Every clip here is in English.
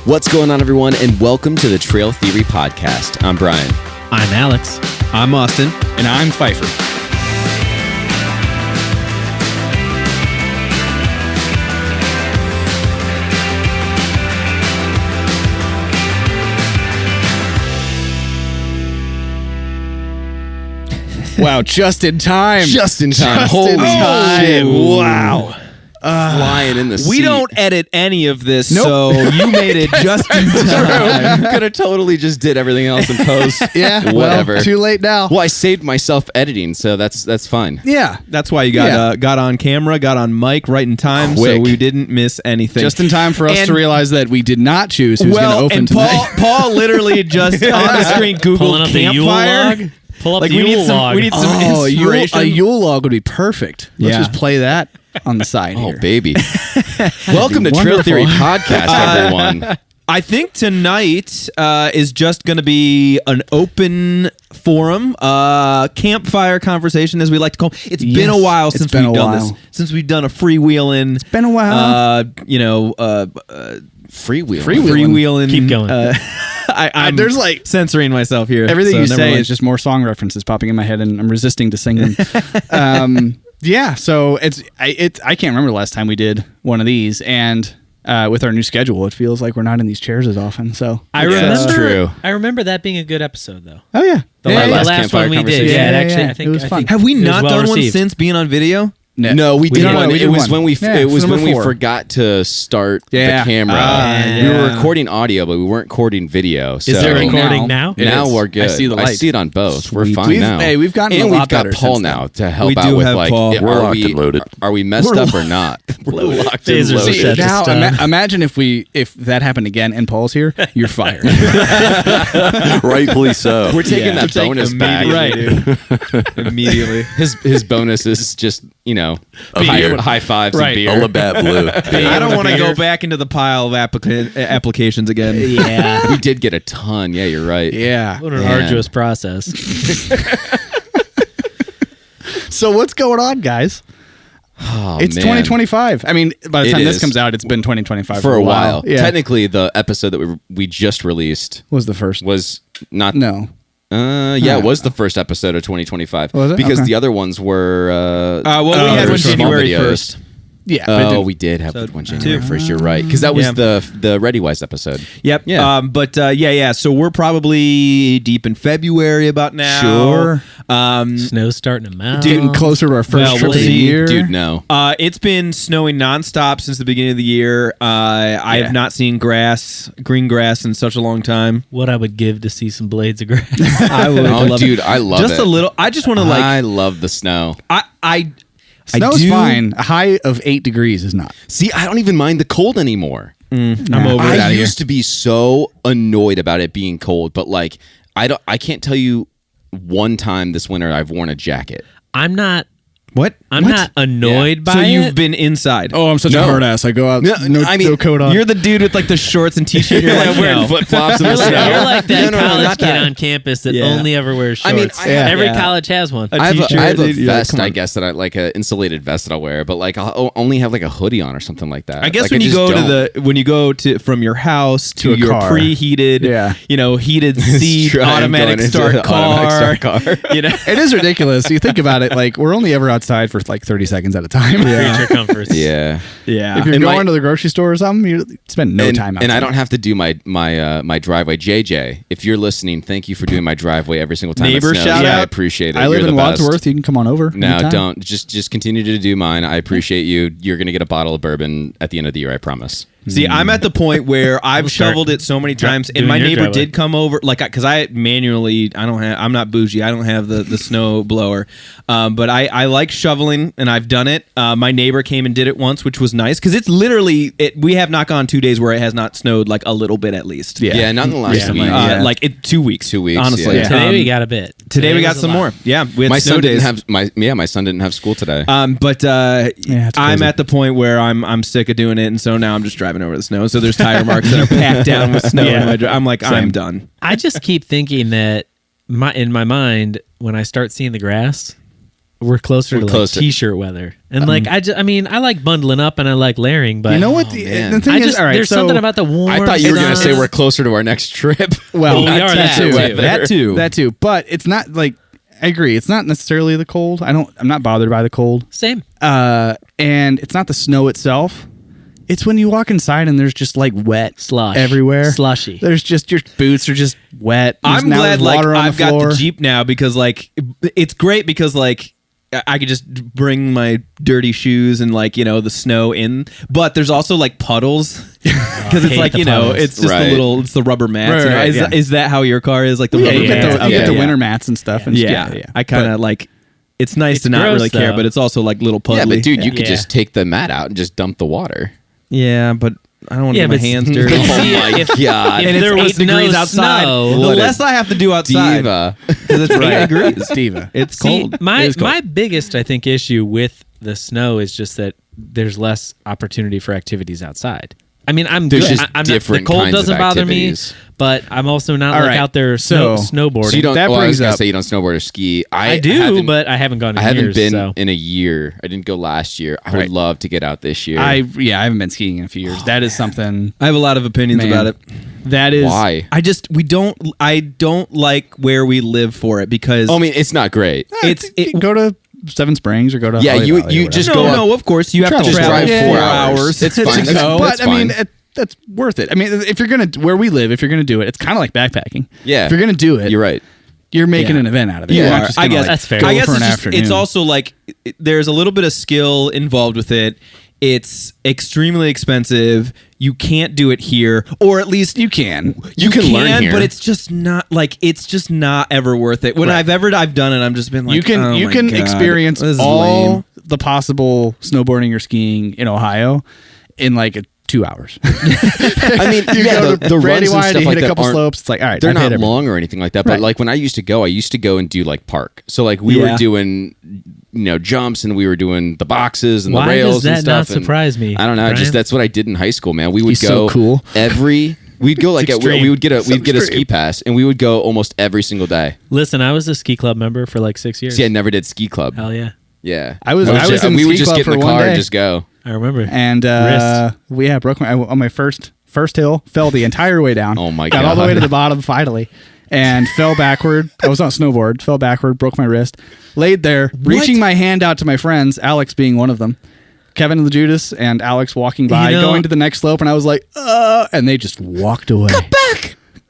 What's going on, everyone, and welcome to the Trail Theory Podcast. I'm Brian. I'm Alex. I'm Austin. And I'm Pfeiffer. Wow, just in time. Just in time. Holy shit. Wow. Flying in the seat. We don't edit any of this, so you made it just in time. Could have totally just did everything else in post. Yeah, Whatever. Well, too late now. Well, I saved myself editing, so that's fine. Yeah. That's why you got on camera, got on mic right in time, Quick. so we didn't miss anything. Just in time for us And- to realize that we did not choose who's going to open and tonight. Paul literally just on the screen Pulling Googled up the Yule Campfire. log. Pull up Like the we Yule need some, log. we need some a inspiration. Yule log would be perfect. Let's Yeah. just play that on the side Oh, here. baby. Welcome to Trail wonderful. Theory Podcast, everyone. I think tonight is just going to be an open forum, campfire conversation, as we like to call it. It's been a while it's since been we've a done while. this. Since we've done a freewheeling. It's been a while. Freewheeling. Freewheeling. Keep going. I'm there's like censoring myself here. everything so you never say mind. is just more song references popping in my head, and I'm resisting to sing them. Yeah, so I can't remember the last time we did one of these, and with our new schedule, it feels like we're not in these chairs as often. So I Yeah, that's remember. true. I rember that being a good episode, though. oh yeah, The Yeah, last campfire one we did. conversation. Yeah, Yeah, actually, yeah. I think It was I fun. think Have we it was not well done one received. since being on video? No, we did No, one. we did It was one. when we Yeah, it was number when we 4. forgot to start Yeah. the camera. Ah, We were yeah. recording audio, but we weren't recording video. So Is there Right recording now. now? It now is. we're good. I see the light. it on both. We're Sweet. fine We've- now. hey, we've gotten and a lot we've got better Paul since now then. to help We out do with have like, Paul. are We're locked we and loaded. Are we messed up or not? We're locked and Phaser loaded. set. now Just, imagine if that happened again and Paul's here, you're fired. Rightfully so. We're taking Yeah. that bonus back. Immediately. His bonus is just beer. high fives Right. and beer. All the bad blue. I don't want to go back into the pile of applications again. Yeah. We did get a ton. Yeah, you're right. Yeah. What an Man. arduous process. So what's going on, guys? Oh, It's man. 2025. I mean, by the It time this is. comes out, it's been 2025 For a while. Yeah. Technically, the episode that we just released was the first. was not. No. Yeah, it was the first episode of 2025. Was it? Because Okay. the other ones were. Well, we had there one were small January videos. 1st. Yeah. Oh, we did have So one January two. 1st. You're right. Because that was Yeah. the ReadyWise episode. Yep. Yeah. Yeah. So we're probably deep in February about now. Sure. Snow's starting to melt. Getting closer to our first Well, trip we'll of the see. year. Dude, no. It's been snowing nonstop since the beginning of the year. I have not seen green grass in such a long time. What I would give to see some blades of grass. I would Oh, love dude, it. I love just it. a little. I just want to I love the snow. I Snow's do- fine. A high of 8 degrees is not. See, I don't even mind the cold anymore. I'm over it. I used to be so annoyed about it being cold, but like I can't tell you one time this winter I've worn a jacket. I'm not What? not annoyed by So it. you've been inside. Oh, I'm such No. a hard ass. I go out, no coat on. You're the dude with like the shorts and t-shirt. You're like wearing no. flip flops in the You're like, snow. you're like that No, college not kid that. on campus that Yeah. only ever wears I shorts. mean, I have- Every yeah. college has one. A I have t-shirt, a dude, yeah, vest, come I on. guess, that I like an insulated vest that I'll wear, but like I'll only have like a hoodie on or something like that. I guess Like, when you just go don't. to from your house to a your car. preheated, Yeah. heated seat, True, I'm automatic going into start an car, automatic start car. you know. It is ridiculous. You think about it, like we're only ever outside for like 30 seconds at a time. Creature comforts. Yeah. Yeah. If you're And going my- to the grocery store or something, you spend no time outside. And I don't have to do my driveway. JJ, if you're listening, thank you for doing my driveway every single time. Neighbor it snows. shout Yeah, I out. appreciate it. I live You're in the best. Wadsworth. You can come on over. No, anytime. don't. Just continue to do mine. I appreciate you. You're gonna get a bottle of bourbon at the end of the year. I promise. See, I'm at the point where I've start shoveled it so many times, and doing my your neighbor driveway. did come over, like, because I manually, I'm not bougie, I don't have the snow blower, but I like shoveling, and I've done it. My neighbor came and did it once, which was nice, because it's literally, we have not gone 2 days where it has not snowed, like, a little bit at least. Yeah, not in the last Recently, week. yeah. Like, 2 weeks. 2 weeks, honestly. yeah. Today we got a bit. Today we got was a some lot. more. Yeah, we had My snow son days. didn't have my son didn't have school today. But it's I'm crazy. at the point where I'm sick of doing it, and so now I'm just driving over the snow. So there's tire marks that are packed down with snow. Yeah. In my I'm like, I'm done. I just keep thinking that in my mind, when I start seeing the grass, We're closer to like closer. t-shirt weather, and like I mean, I like bundling up and I like layering, but You know what? man. The thing I is, just all right, there's so something about the warm. I thought you were going to say sun. we're closer to our next trip. well, we are that too. That too. that too. But it's not like I agree. It's not necessarily the cold. I'm not bothered by the cold. Same. And it's not the snow itself. It's when you walk inside and there's just like wet Slush. everywhere, Slushy. There's just your boots are just wet. I'm Now glad there's like water on I've the got floor. the Jeep now because like it's great because like I could just bring my dirty shoes and like the snow in, but there's also like puddles because it's hate like the puddles. it's just Right. it's the rubber mats. Right, Is, yeah. is that how your car is like the Yeah, rubber you get mats? the, you get the Okay. winter mats and stuff. And Yeah, I kind of like. It's nice to not gross, really care, though. but it's also like little puddly. Yeah, but dude, you could Yeah. just take the mat out and just dump the water. Yeah, but I don't want to Yeah, get my but- hands dirty. Oh my God. if and it's there 8 was degrees no outside. snow- The What a less I have to do outside, Diva. because it's 8 degrees. It's diva. It's See, cold. It my is cold. my biggest I think issue with the snow is just that there's less opportunity for activities outside. I mean, I'm There's good. just I'm different not, the cold kinds of doesn't bother me, activities. but I'm also not All like right, out there so- snowboarding. So you don't. That Well, I was brings gonna up- say you don't snowboard or ski. I do, haven't- but I haven't gone in I haven't years, been so. in a year. I didn't go last year. I would Right. love to get out this year. I haven't been skiing in a few years. That is something. I have a lot of opinions Man. about it. That is Why? I don't like where we live for it because I mean, it's not great. Go to Seven Springs or go to Yeah, Holly you- Valley or you whatever. just no, go up- no, of course you have to Travel. Just travel drive Yeah, 4 yeah. hours. It's fine. to That's, go, that's but I mean, fine. that's worth it. I mean, if you're gonna where we live, if you're gonna do it, it's kind of like backpacking. Yeah. If you're gonna do it, You're right. You're making Yeah. an event out of it. You You're not are. just I gonna, guess like, that's fair. go I guess for an it's, just, afternoon. it's also like there's a little bit of skill involved with it. It's extremely expensive. You can't do it here, or at least you can. You can learn here. but it's just not ever worth it. When Right. I've done it, I'm just been like, you can oh you my can God, experience this is all lame. the possible snowboarding or skiing in Ohio in like 2 hours. I mean, You yeah, go the to runs and Brandywine, stuff you like hit a that couple aren't- slopes. It's like, all right, they're I've hit not everything. long or anything like that. But Right. like when I used to go and do like park. So like we Yeah. were doing jumps and we were doing the boxes and Why the rails does that and stuff. not and surprise me, I don't know. Brian? Just that's what I did in high school, man. We would He's go so cool. We'd go like extreme. we would get a extreme. ski pass and we would go almost every single day. Listen, I was a ski club member for like 6 years. See, I never did ski club. Hell yeah, Yeah, I was in we would ski just club get in for the one car day. and just go. I remember. And broke my on my first hill, fell the entire way down. Oh my got all the God. way to the bottom finally, and fell backward. I was on a snowboard, fell backward, broke my wrist, laid there, reaching my hand out to my friends, Alex being one of them, Kevin and the Judas, and Alex walking by, You know- going to the next slope, and I was like, and they just walked away.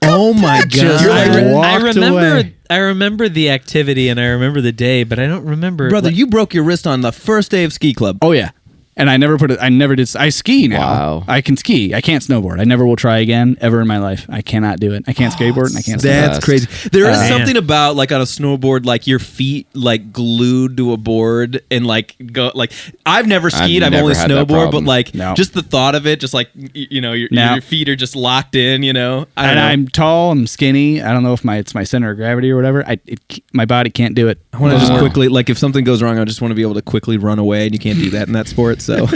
Oh my God! Just You're like, like, walked away. I remember the activity and I remember the day, but I don't remember. Brother, like, you broke your wrist on the first day of ski club. Oh yeah. And I never did. I ski now. Wow. I can ski. I can't snowboard. I never will try again ever in my life. I cannot do it. I can't skateboard and I can't snowboard. That's best. crazy. There is Man. something about like on a snowboard, like your feet like glued to a board and like go like I've never skied. I've never only had that snowboard, but problem. like No. just the thought of it, just like Now- your feet are just locked in. I don't And know. I'm tall. I'm skinny. I don't know if it's my center of gravity or whatever. My body can't do it. I want to just quickly like if something goes wrong, I just want to be able to quickly run away, and you can't do that in that sport. So,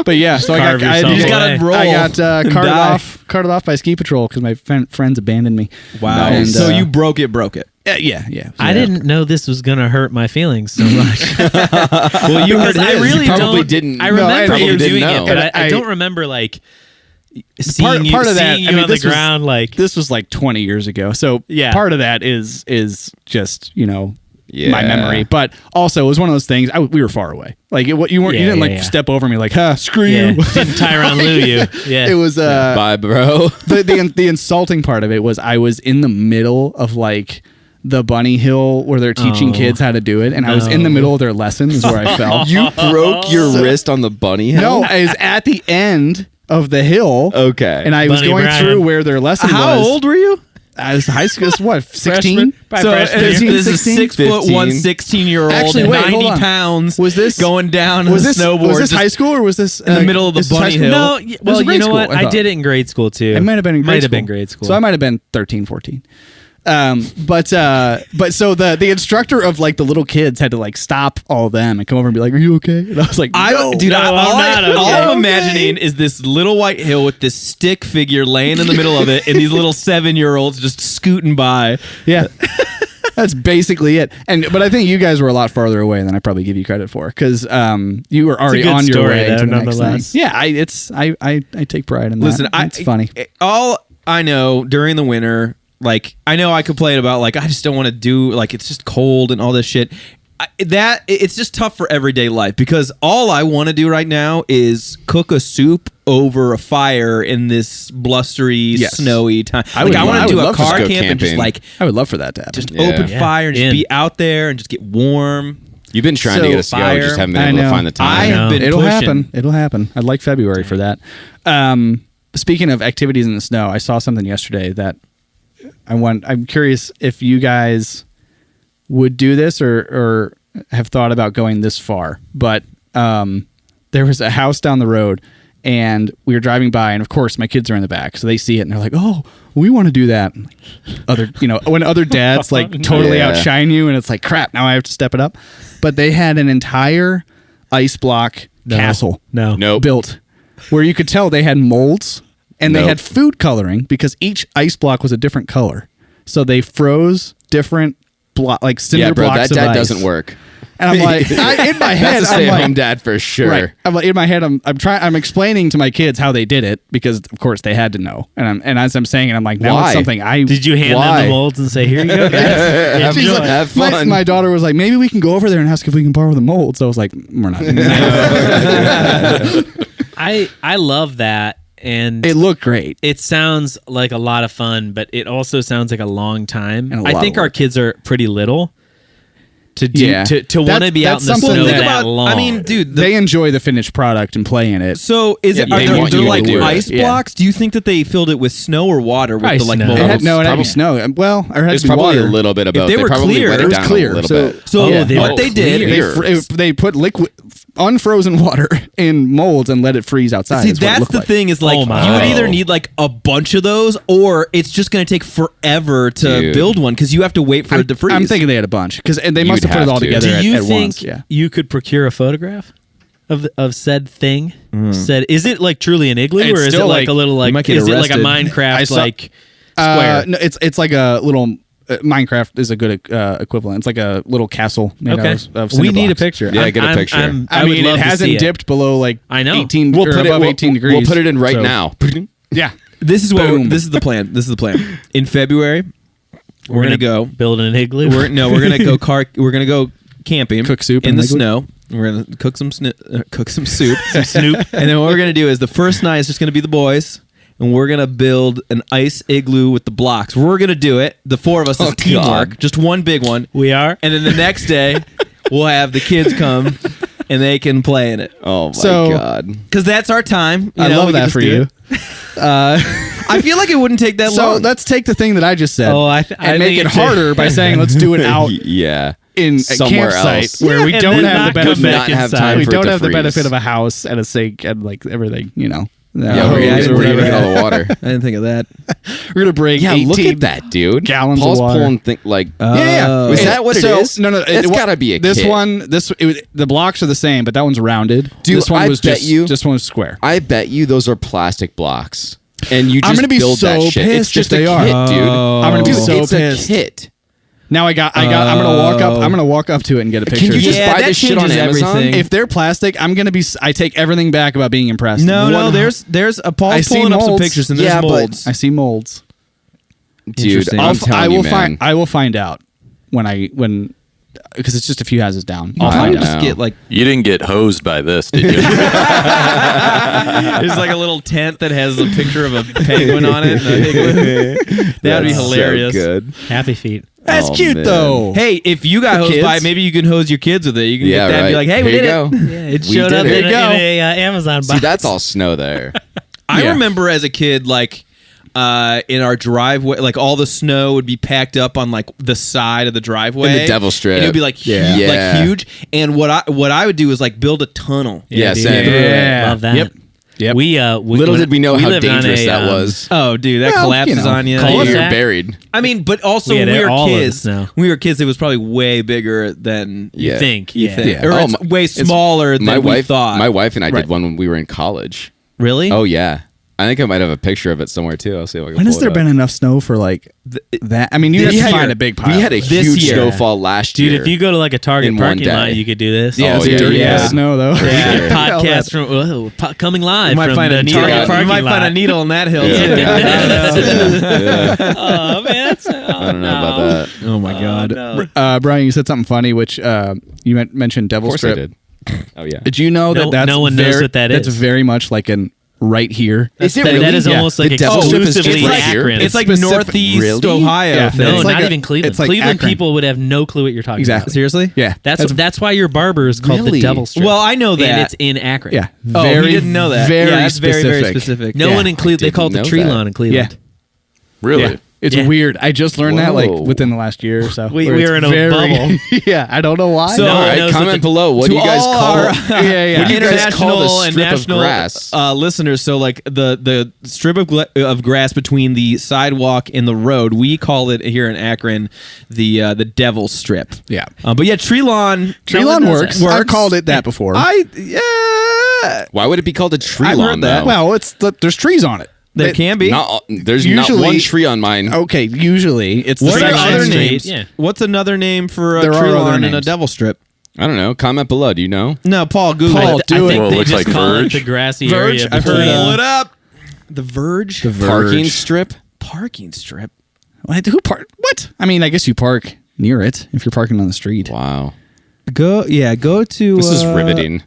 But yeah, so Carve I yourself you just away. gotta roll. I got and carted die. off by ski patrol because my friends abandoned me. Wow. And, so you broke it. yeah. I didn't know this was gonna hurt my feelings so much. Well, you Because I really probably don't. didn't. I No, remember I you probably didn't doing know. it, but I I- don't remember like seeing you, part of that. seeing I you mean, on the this was- ground. Like This was like 20 years ago. So Yeah. part of that is just Yeah. my memory, but also it was one of those things. We were far away. Like you weren't. Yeah, you didn't like yeah. step over me like, screw yeah, you. didn't Tyron Lue you? Yeah, It was Bye, bro. the insulting part of it was I was in the middle of like the bunny hill where they're teaching Oh. kids how to do it, and I was in the No. middle of their lesson is where I fell. You broke your wrist on the bunny hill? No, I was at the end of the hill. Okay. And I was Bunny going Brian. through where their lesson How was. old were you? I was high school. What, 16? By So freshman this year. is a 16? 6 foot 1, 15. 16-year-old, Actually, wait, hold 90 on. pounds. Was this- going down Was a this snowboard? Was this just high school or was this in the middle of the this was high bunny school? hill? No, well, grade you know school, what? I I thought. did it in grade school too. It might have been in grade Might school. have been grade school. So I might have been 13, 14. But so the instructor of like the little kids had to like stop all of them and come over and be like, "Are you okay?" And I was like, "No, Dude, I'm not okay. all I'm imagining is this little white hill with this stick figure laying in the middle of it, and these little 7-year-olds just scooting by. yeah." That's basically it. But I think you guys were a lot farther away than I probably give you credit for, because you were already good on your story, way though, to the next nonetheless. thing. Yeah, I take pride in that. Listen, it's funny. All I know during the winter, like I know I complain about like I just don't want to do like it's just cold and all this shit. It's just tough for everyday life, because all I want to do right now is cook a soup over a fire in this blustery, snowy time. I want to do a car camp and just like I would love for that to happen. just open fire and just be out there and just get warm. You've been trying to get us to go, just haven't been able to find the time. I have been It'll pushing. happen. It'll happen. I'd like February for that. Speaking of activities in the snow, I saw something yesterday that I'm curious if you guys would do this or have thought about going this far. But there was a house down the road, and we were driving by, and of course my kids are in the back, so they see it and they're like, "Oh, we want to do that." When other dads like totally outshine you, and it's like, crap, now I have to step it up. But they had an entire ice block castle built, where you could tell they had molds and they had food coloring, because each ice block was a different color. So they froze different cinder blocks of that ice. Doesn't work. And I'm like, in my head, That's a I'm stay-at-home like, dad for sure. right. I'm like, in my head, I'm explaining to my kids how they did it, because of course they had to know. And as I'm saying it, I'm like, now Why? it's something I Did you hand them the molds and say, "Here you go, guys. She's Enjoy"? like, have fun. My daughter was like, maybe we can go over there and ask if we can borrow the molds. So I was like, we're not. I love that, and It looked great. it sounds like a lot of fun, but it also sounds like a long time. And a I lot think of our work. kids are pretty little to do Yeah. to want to be out That's in the something snow that- that long. I mean, dude, They enjoy the finished product and play in it. so is it? Yeah, Are they there want you to like do it. ice Yeah. blocks? Do you think that they filled it with snow or water with Probably the like snow. molds? It had, no, it had to be Probably- snow. Well, or it had There's to be probably water. a little bit of both. they were probably clear, wet it it was down clear. a little So- bit. So Oh, they what were they did, clear. They put liquid, unfrozen water in molds and let it freeze outside. see, is what it that's looked the like. thing is like Oh my you would God. either need like a bunch of those, or it's just going to take forever to Dude. build one because you have to wait for it to freeze. I'm thinking they had a bunch, because they You'd must have put it have all to. together do you at think once. Yeah. you could procure a photograph of said thing? Said, is it like truly an igloo, It's or is it still like a like- little you like might get is it like a arrested. Minecraft I saw- like square? No, it's like a little. Minecraft is a good equivalent. It's like a little castle made Okay, out of we cinder need a blocks. picture. Yeah, get a picture. I would mean, love it to hasn't see dipped below like I know. 18 We'll or put it above we'll- 18 degrees. We'll put it in right So- now. Yeah. This is what Boom. this is the plan. This is the plan. In February, we're gonna go. build an igloo. We're gonna go We're gonna go camping. Cook soup in in the an igloo? snow. We're gonna cook some soup, some snoop, and then what we're gonna do is the first night is just gonna be the boys, and we're gonna build an ice igloo with the blocks. We're gonna do it. The four of us is teamwork, just one big one. We are. And then the next day, we'll have the kids come, and they can play in it. Oh my So- god. Because that's our time. I love that for you. I feel like it wouldn't take that So long. let's take the thing that I just said Oh, I and make think it it's harder by saying let's do it out Yeah. in a Somewhere campsite else. where we and don't then have the not come benefit. back Not have inside. time We for it don't to have the freeze. benefit of a house and a sink and like everything, Yeah, hose where are you or gonna whatever. get all the water? I didn't think of that. We're gonna bring Yeah, 18 look at that, dude. gallons of Paul's water. pulling Oh. Is that what it is? No, It's gotta be a this kit. one. The blocks are the same, but that one's rounded. Dude, this one I was bet just you- this one was square. I bet you those are plastic blocks. And you just I'm gonna be build that so shit. It's pissed just if a they are. kit, dude. I'm gonna be Dude, so it's pissed. a kit. Now I'm gonna walk up. I'm gonna walk up to it and get a picture. Can you just Yeah, buy that this shit on changes Amazon? everything. If they're plastic, I'm gonna be. I take everything back about being impressed. No, there's I Paul's see pulling up some molds. pictures and there's Yeah, but- molds. I see molds. Dude, Interesting. I'm telling I will you, man. find. I will find out when because it's just a few houses down. I'll I find know. out. just get like You didn't get hosed by this, did you? there's like a little tent that has a picture of a penguin on it. That'd be That's hilarious. So good. Happy feet. That's Oh, cute man. though. Hey, if you got For hosed by it, kids? maybe you can hose your kids with it. You can Yeah, get that right. and be like, hey, we Here did you it. go. Yeah, it We showed did up it. in There you go. a Amazon box. See, that's all snow there. I Yeah. remember as a kid, like in our driveway, like all the snow would be packed up on like the side of the driveway, In the devil strip. and it would be like Yeah. huge, Yeah. like huge. And what I would do is like build a tunnel. Yeah, dude. same. Yeah. Love that. Yep. Yep. Little did we know how lived on dangerous that a, was. Oh, dude, that Well, collapses you know, on you. cul- You're Cul-de-sac? buried. I mean, but also We when had we were all of the kids. snow. When we were kids, it was probably way bigger than Yeah. Think. you Yeah. think, Yeah. or Oh, it's way smaller than My we wife, thought. my wife and I Right. did one when we were in college. Really? Oh yeah, I think I might have a picture of it somewhere too. I'll see if I can. When has pull it there up. been enough snow for like that? I mean, you have to find a big pile. We had a This huge year. snowfall last Dude, year. if you go to like a Target In one parking lot, day. you could do this. yeah, Oh, it's yeah, dirty yeah. ass snow though. Yeah. Hell, Podcast from coming live You might from find the a needle. Target You parking might lot. find a needle in that hill. Yeah. too. Yeah. Oh man, that's, I don't know about that. Oh my god. Brian, you said something funny, which you mentioned Of Devil course I Strip. did. Oh yeah. Did you know No- that that's no one knows what that That's is. very much like an right here. Is it that really? is Yeah. almost The like Devil Strip is exclusively just right here? Akron. It's like specific- northeast Really? Ohio. Yeah. thing. no, it's not like even Cleveland. it's like Cleveland Akron. people would have no clue what you're talking Exactly. about. Seriously? Yeah, That's why your barber is called Really? the Devil Strip. Well, I know that. and it's in Akron. yeah. Oh, very, we didn't know that. Very yeah, that's specific. very, very specific. No Yeah. one in Cleveland. They didn't call it the know tree that. lawn in Cleveland. Really? Yeah. It's Yeah. weird. I just learned that like Whoa. within the last year or so. We where were it's in a very- bubble. Yeah, I don't know why. So- All one right, knows comment that below. What do you guys call? our yeah. What do you guys call international the and strip of national grass? listeners? So, like the strip of grass between the sidewalk and the road, we call it here in Akron the Devil Strip. Yeah. But yeah, tree lawn. Tree No one lawn knows works. that. I've called it that before. Yeah. Why would it be called a tree I've lawn heard that. though? well, there's trees on it. There can be. There's Usually- not one tree on mine. Okay, usually it's the What are Section other Street, names? yeah. What's another name for a There tree are other lawn and a names. Devil Strip? I don't know. Comment below. Do you know? No, Paul. Google Paul, it. do I it. think Well, it they looks just like call Verge. it the grassy Verge. area I've heard between. Pull it up. The Verge. Parking strip. Parking strip. Who park? What? I mean, I guess you park near it if you're parking on the street. Wow. Go to. This is riveting.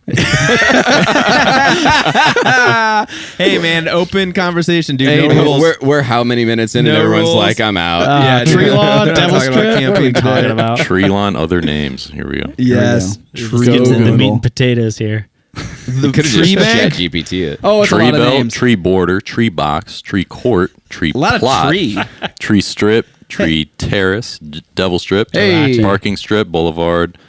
Hey man, open conversation, dude. Hey, no rules. We're how many minutes in No and everyone's rules. like, I'm out. Yeah, tree dude. lawn, We're not Devil talking about Strip. camping What are you talking today. about? Tree lawn, other names. Here we go. Yes. Let's get to the meat and potatoes here. The Could have tree just bank. chat GPT it. Oh, it's a Tree lot of belt, names. tree border, tree box, tree court, tree A lot of plot, tree. tree strip, tree terrace, devil strip, Hey. parking strip, boulevard,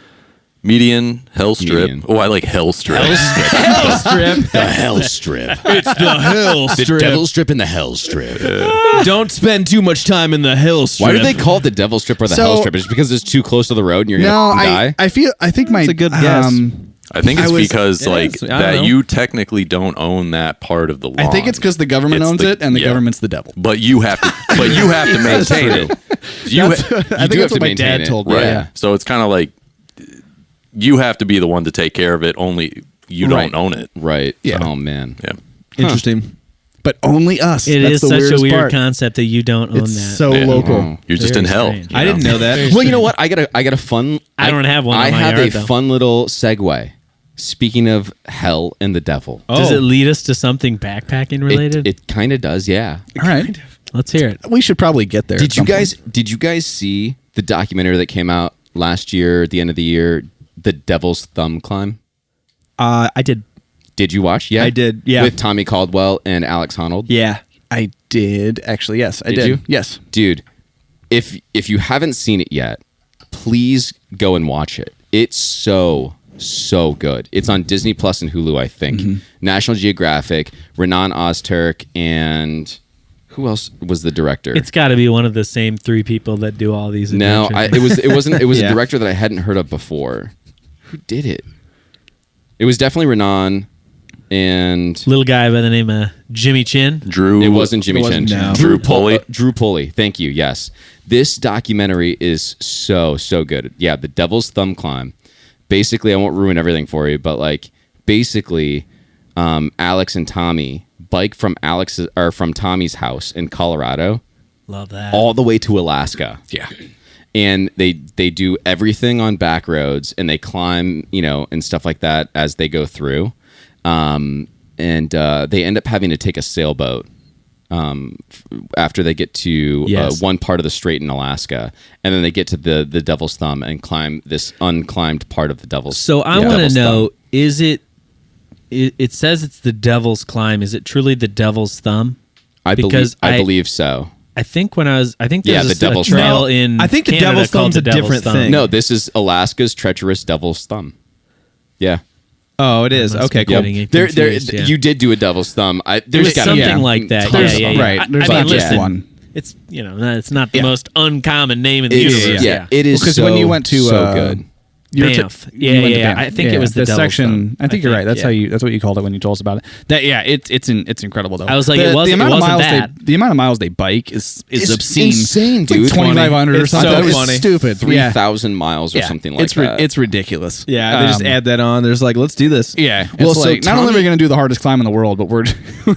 median, hell strip. Median. Oh, I like hell strip. Hell strip. The hell strip. It's the hell The strip. devil strip and the hell strip. Don't spend too much time in the hell strip. Why do they call it the devil strip or the So- hell strip? Is it because it's too close to the road and you're No, gonna die? I think my That's a good guess. I think it's I was- because Yes, like I don't that know. you technically don't own that part of the lawn. I think it's because the government It's owns the- it and the yeah. government's the devil. But you have to. But you have to maintain it. You, That's- I You think do have that's to what my maintain dad it. told me. right. Yeah. So it's kind of like you have to be the one to take care of it. Only you Right. don't own it. Right. Yeah. Oh man. Yeah. Interesting. But only us. It That's is the such a weirdest weird part. concept that you don't own It's that. so Yeah. local. You're just Very in hell. strange. you I know? didn't know that. Well, you know what? I got a fun. I don't have one I in my have yard, a though. fun little segue. Speaking of hell and the devil, Does Oh. it lead us to something backpacking related? it kind of does. Yeah. All right. Let's hear it. We should probably get there. Did at you some point. guys see the documentary that came out last year at the end of the year, The Devil's Thumb Climb? I did. Did you watch? Yeah, I did, yeah. with Tommy Caldwell and Alex Honnold. Yeah. I did actually. Yes, I Did did. you? Yes. Dude, if you haven't seen it yet, please go and watch it. It's so good. It's on Disney Plus and Hulu, I think. Mm-hmm. National Geographic, Renan Ozturk, and who else was the director? It's got to be one of the same three people that do all these. No, adventures. it wasn't. It was Yeah. a director that I hadn't heard of before. Who did it? It was definitely Renan, and Little guy by the name of Jimmy Chin. Drew. it wasn't Jimmy Chin. no. Drew Pulley. Drew Pulley. Thank you. Yes, this documentary is so good. Yeah, The Devil's Thumb Climb. Basically, I won't ruin everything for you, but like basically, Alex and Tommy bike from Tommy's house in Colorado Love that. all the way to Alaska. Yeah. And they do everything on back roads, and they climb, and stuff like that as they go through. And they end up having to take a sailboat after they get to Yes. one part of the strait in Alaska, and then they get to the Devil's Thumb and climb this unclimbed part of the Devil's. So I yeah, want to Devil's know: Thumb. is it? It says it's the Devil's Climb. Is it truly the Devil's Thumb? I because believe so. I think there's Yeah, a, the Devil's trail Thumb. in. I think the Canada Devil's called Thumb's the a Devil's different Thumb. thing. No, this is Alaska's treacherous Devil's Thumb. Yeah. Oh, it is. must Okay, be cool. getting it There, confused, yeah. you did do a devil's thumb. It There's was gotta be something like that. Yeah, tons yeah, of yeah. Right. There's I not mean, just listen, one. It's it's not the Yeah. most uncommon name in the It universe. is, yeah, it is Because so, when you went to so good. you were to- Banff. you Yeah, went to yeah, Banff. I think it was the Devil's section. Thumb. I think you're right. That's yeah. that's what you called it when you told us about it. That it's incredible though. I was like, the, it wasn't the amount of bad. miles the amount of miles they bike is It's obscene. insane, It's like dude. 2,500 or It's something. so It's funny. stupid. 3,000 miles or Yeah. something like it's that. It's ridiculous. Yeah, they just add that on. There's like, let's do this. Yeah. Well, It's so like, not only are Tommy- we going to do the hardest climb in the world, but we're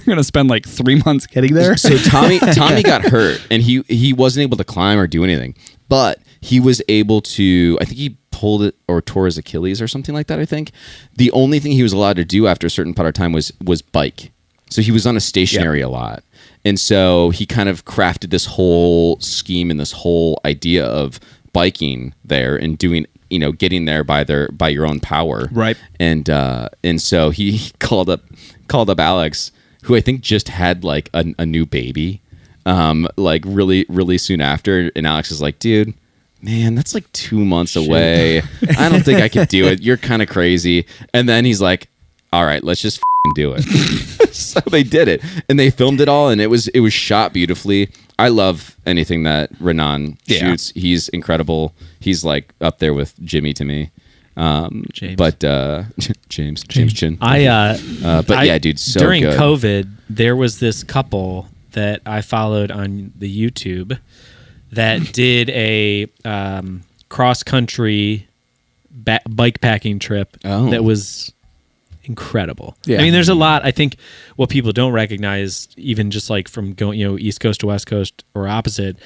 going to spend like 3 months getting there. So Tommy got hurt and he wasn't able to climb or do anything, but he was able to. I think he pulled it or tore his Achilles or something like that. I think the only thing he was allowed to do after a certain part of time was bike. So he was on a stationary a lot, and so he kind of crafted this whole scheme and this whole idea of biking there and doing. Getting there by your own power, Right. And so he called up Alex, who I think just had like a new baby, like really really soon after, and Alex is like, dude, man, that's like 2 months away. I don't think I could do it. You're kind of crazy. And then he's like, all right, let's just do it. So they did it, and they filmed it all, and it was shot beautifully. I love anything that Renan shoots. He's incredible. He's like up there with Jimmy to me. James. But James Chin. But yeah, dude, so during good. COVID, there was this couple that I followed on the YouTube that did a cross country bike packing trip that was incredible. Yeah. I mean, there's a lot. I think what people don't recognize, even just like from going, East Coast to West Coast or opposite.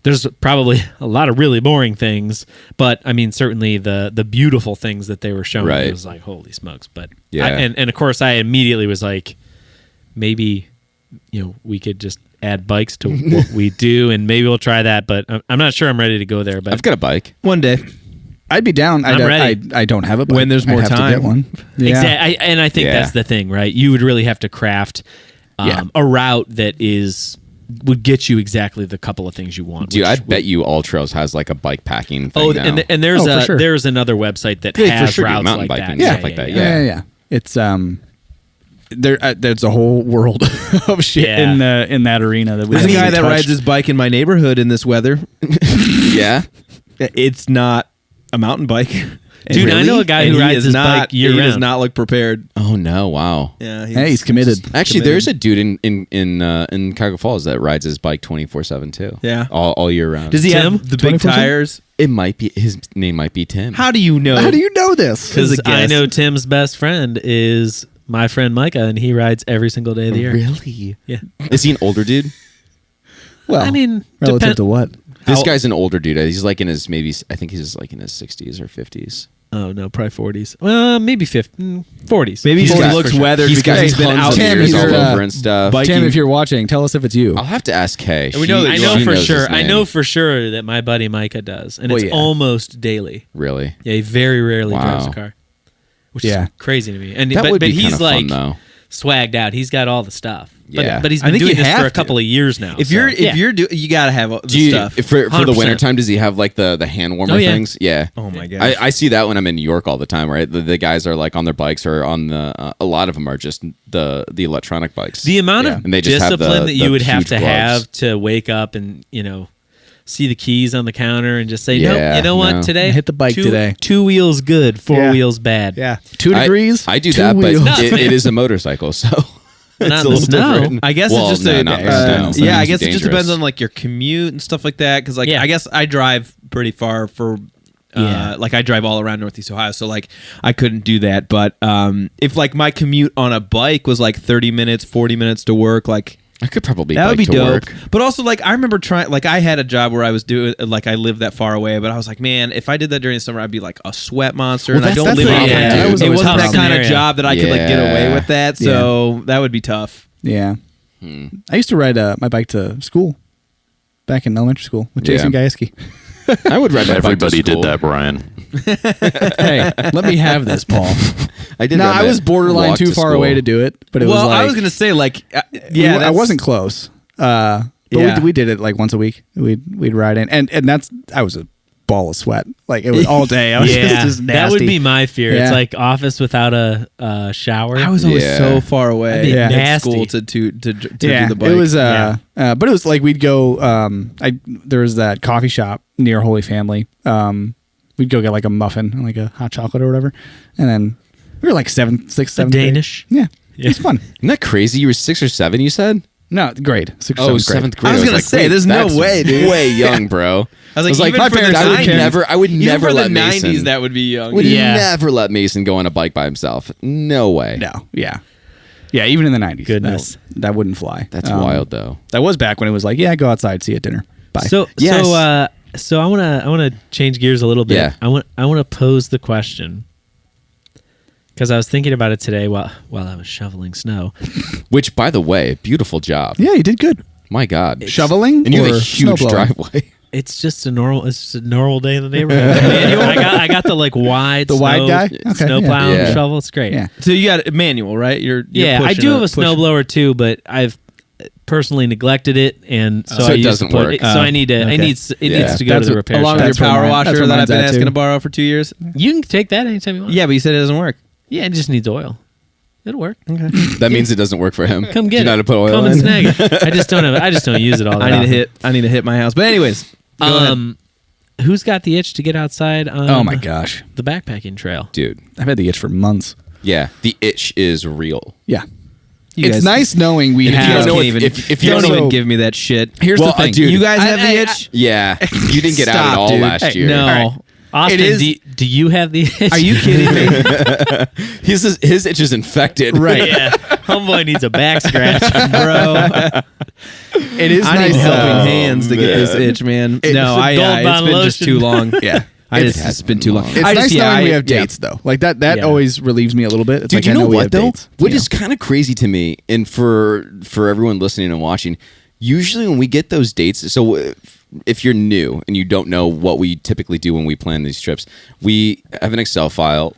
There's probably a lot of really boring things, but I mean, certainly the beautiful things that they were showing, Right. it was like, holy smokes. But Yeah. and of course, I immediately was like, maybe we could just add bikes to what we do, and maybe we'll try that. But I'm not sure I'm ready to go there. But I've got a bike. One day. I'd be down. I'm ready. I don't have it. But When there's I'd more have to time. get one. Yeah. exactly, and I think Yeah. that's the thing, right? You would really have to craft a route that would get you exactly the couple of things you want. Dude, which I bet you All Trails has like a bike packing thing Oh, now. and there's Oh, for sure. there's another website that Yeah, for has sure, dude, routes mountain like biking that. and stuff like that, Yeah. It's there's a whole world of shit Yeah. in that arena that we There's a haven't guy even that touched. rides his bike in my neighborhood in this weather. Yeah. It's not a mountain bike. Dude, I know a guy who rides his bike He year does round. not look prepared. Oh no! Wow. Yeah, Hey, he's committed. Actually, committed. there's a dude in Cuyahoga Falls that rides his bike 24/7 too. Yeah. all year round. Does he Tim? have the big 24/7? tires? It might be his name. Might be Tim. How do you know? How do you know this? As Because a I guess. know Tim's best friend is my friend Micah, and he rides every single day of the year. Really? Yeah. Is he an older dude? Well, I mean, relative depend- to what? This guy's an older dude. He's like in his I think he's like in his 60s or 50s. Oh no, probably 40s. Well, maybe 40s. Maybe he He's just got- looks for sure. weathered He's because got he's been tons out of Tim, years he's, all uh, over and stuff. biking. Tim, if you're watching, tell us if it's you. I'll have to ask Kay. we know that I you know are. She for knows sure. his I name. know for sure that my buddy Micah does, and Well, it's yeah. almost daily. Really? Yeah, he very rarely Wow. drives a car, which Yeah. is crazy to me. And That but would be he's kind of like fun though. swagged out. He's got all the stuff. Yeah. But he's I been think doing you this for have a couple of years now. If so, you're yeah. you gotta have the Do you, stuff. for the 100%. winter time, does he have like the hand warmer Oh, yeah. things? Yeah. Oh my gosh. I see that when I'm in New York all the time, right? The guys are like on their bikes or on the a lot of them are just the electronic bikes. the amount Yeah. of And they just have discipline the- that you the would have huge to gloves. have to wake up and see the keys on the counter and just say, Yeah, nope, you know what, no. today Hit the bike today. 2 wheels good, 4 Yeah. wheels bad. Yeah, 2 I- degrees. I do 2 that, wheels. but it is a motorcycle, so it's Not a in the little snow. different. I guess Well, it's just no, a not in the snow. yeah. I It's guess it just dangerous. depends on like your commute and stuff like that. Because like Yeah. I guess I drive pretty far for. Yeah. Like I drive all around Northeast Ohio, so like I couldn't do that. But if like my commute on a bike was like 30 minutes, 40 minutes to work, like I could probably that would bike be to dope. work. But also like I remember trying, like I had a job where I was doing, like I lived that far away, but I was like, man, if I did that during the summer, I'd be like a sweat monster, and I don't that's live the in problem, Canada. dude. That was It always wasn't the that kind of problem. job that I could like get away Yeah. with that, so that would be tough. Yeah, I used to ride my bike to school back in elementary school with Jason Yeah. Gajewski. I would ride my bike to Everybody did school. that, Brian. Hey, let me have this, Paul. I did. No, ride I my was borderline walk too to far school. away to do it, but it Well, was like I was gonna say like, yeah, I that's- wasn't close. But Yeah. we did it like once a week. We'd ride in, and I was a ball of sweat. Like it was all day. I was just nasty. that would be my fear. Yeah. It's like office without a shower. I was always Yeah. so far away That'd be at nasty. school to do the bike. It was but it was like we'd go there was that coffee shop near Holy Family. We'd go get like a muffin and like a hot chocolate or whatever. And then we were like 6th, 7th Danish. grade. Yeah. It was fun. Isn't that crazy? You were 6 or 7, you said? No, grade. 6th or 7th Oh, grade. 7th grade. I was gonna like, say, wait, there's no that's way, dude. Way young, bro. I was like, even my for the parents, I would 90s, never, I would even never for let the Mason. 90s, that would be young. Would Yeah. never let Mason go on a bike by himself. No way. No. Yeah. Yeah, even in the 90s. Goodness. That wouldn't fly. That's wild, though. That was back when it was like, yeah, go outside, see you at dinner. Bye. So I wanna change gears a little bit. Yeah. I want to pose the question because I was thinking about it today while I was shoveling snow. Which, by the way, beautiful job. yeah, you did good. My God. Shoveling And you have or a huge snowblowing? driveway. It's just a normal day in the neighborhood. I got the like wide The wide guy? Okay, snowplow yeah. and shovel. It's great. Yeah. So you got a manual, right? You're Yeah, I pushing do have a pushing- snowblower too, but I've personally neglected it, and so So I it use doesn't to put work. it, so I need to. okay. It needs to go That's to the what- repair along shop. with your That's power where washer that's where that I've mine's been at, asking too. to borrow for 2 years. You can take that anytime you want. Yeah, but you said it doesn't work. Yeah, it just needs oil. It'll work. That means it doesn't work for him. Come get Do you know how it. to put oil Come and in? snag it. I just don't use it all the I time. need to hit my house. But anyways, go ahead. Who's got the itch to get outside on Oh my gosh. the backpacking trail? Dude. I've had the itch for months. Yeah. The itch is real. Yeah. You It's guys- nice knowing we If you have. don't know even, if you you don't also- even give me that shit. Here's Well, the thing. dude, you guys have the I- itch? Yeah. You didn't get out Stop, at all dude. last year. No. All right. Austin, It is- do you have the itch? Are you kidding me? His itch is infected. Right. Yeah. Homeboy needs a back scratch. Bro, It is I nice. need helping hands to get this man. itch, man. It's no, a Gold it's Bond been just lotion. too long. Yeah. It's been too long. It's I nice just, knowing we have yeah. dates though. Like that Yeah. always relieves me a little bit. It's Dude, like you I know know we what have though? dates. What you is know? kind of crazy to me, and for everyone listening and watching, usually when we get those dates, so if you're new and you don't know what we typically do when we plan these trips, we have an Excel file.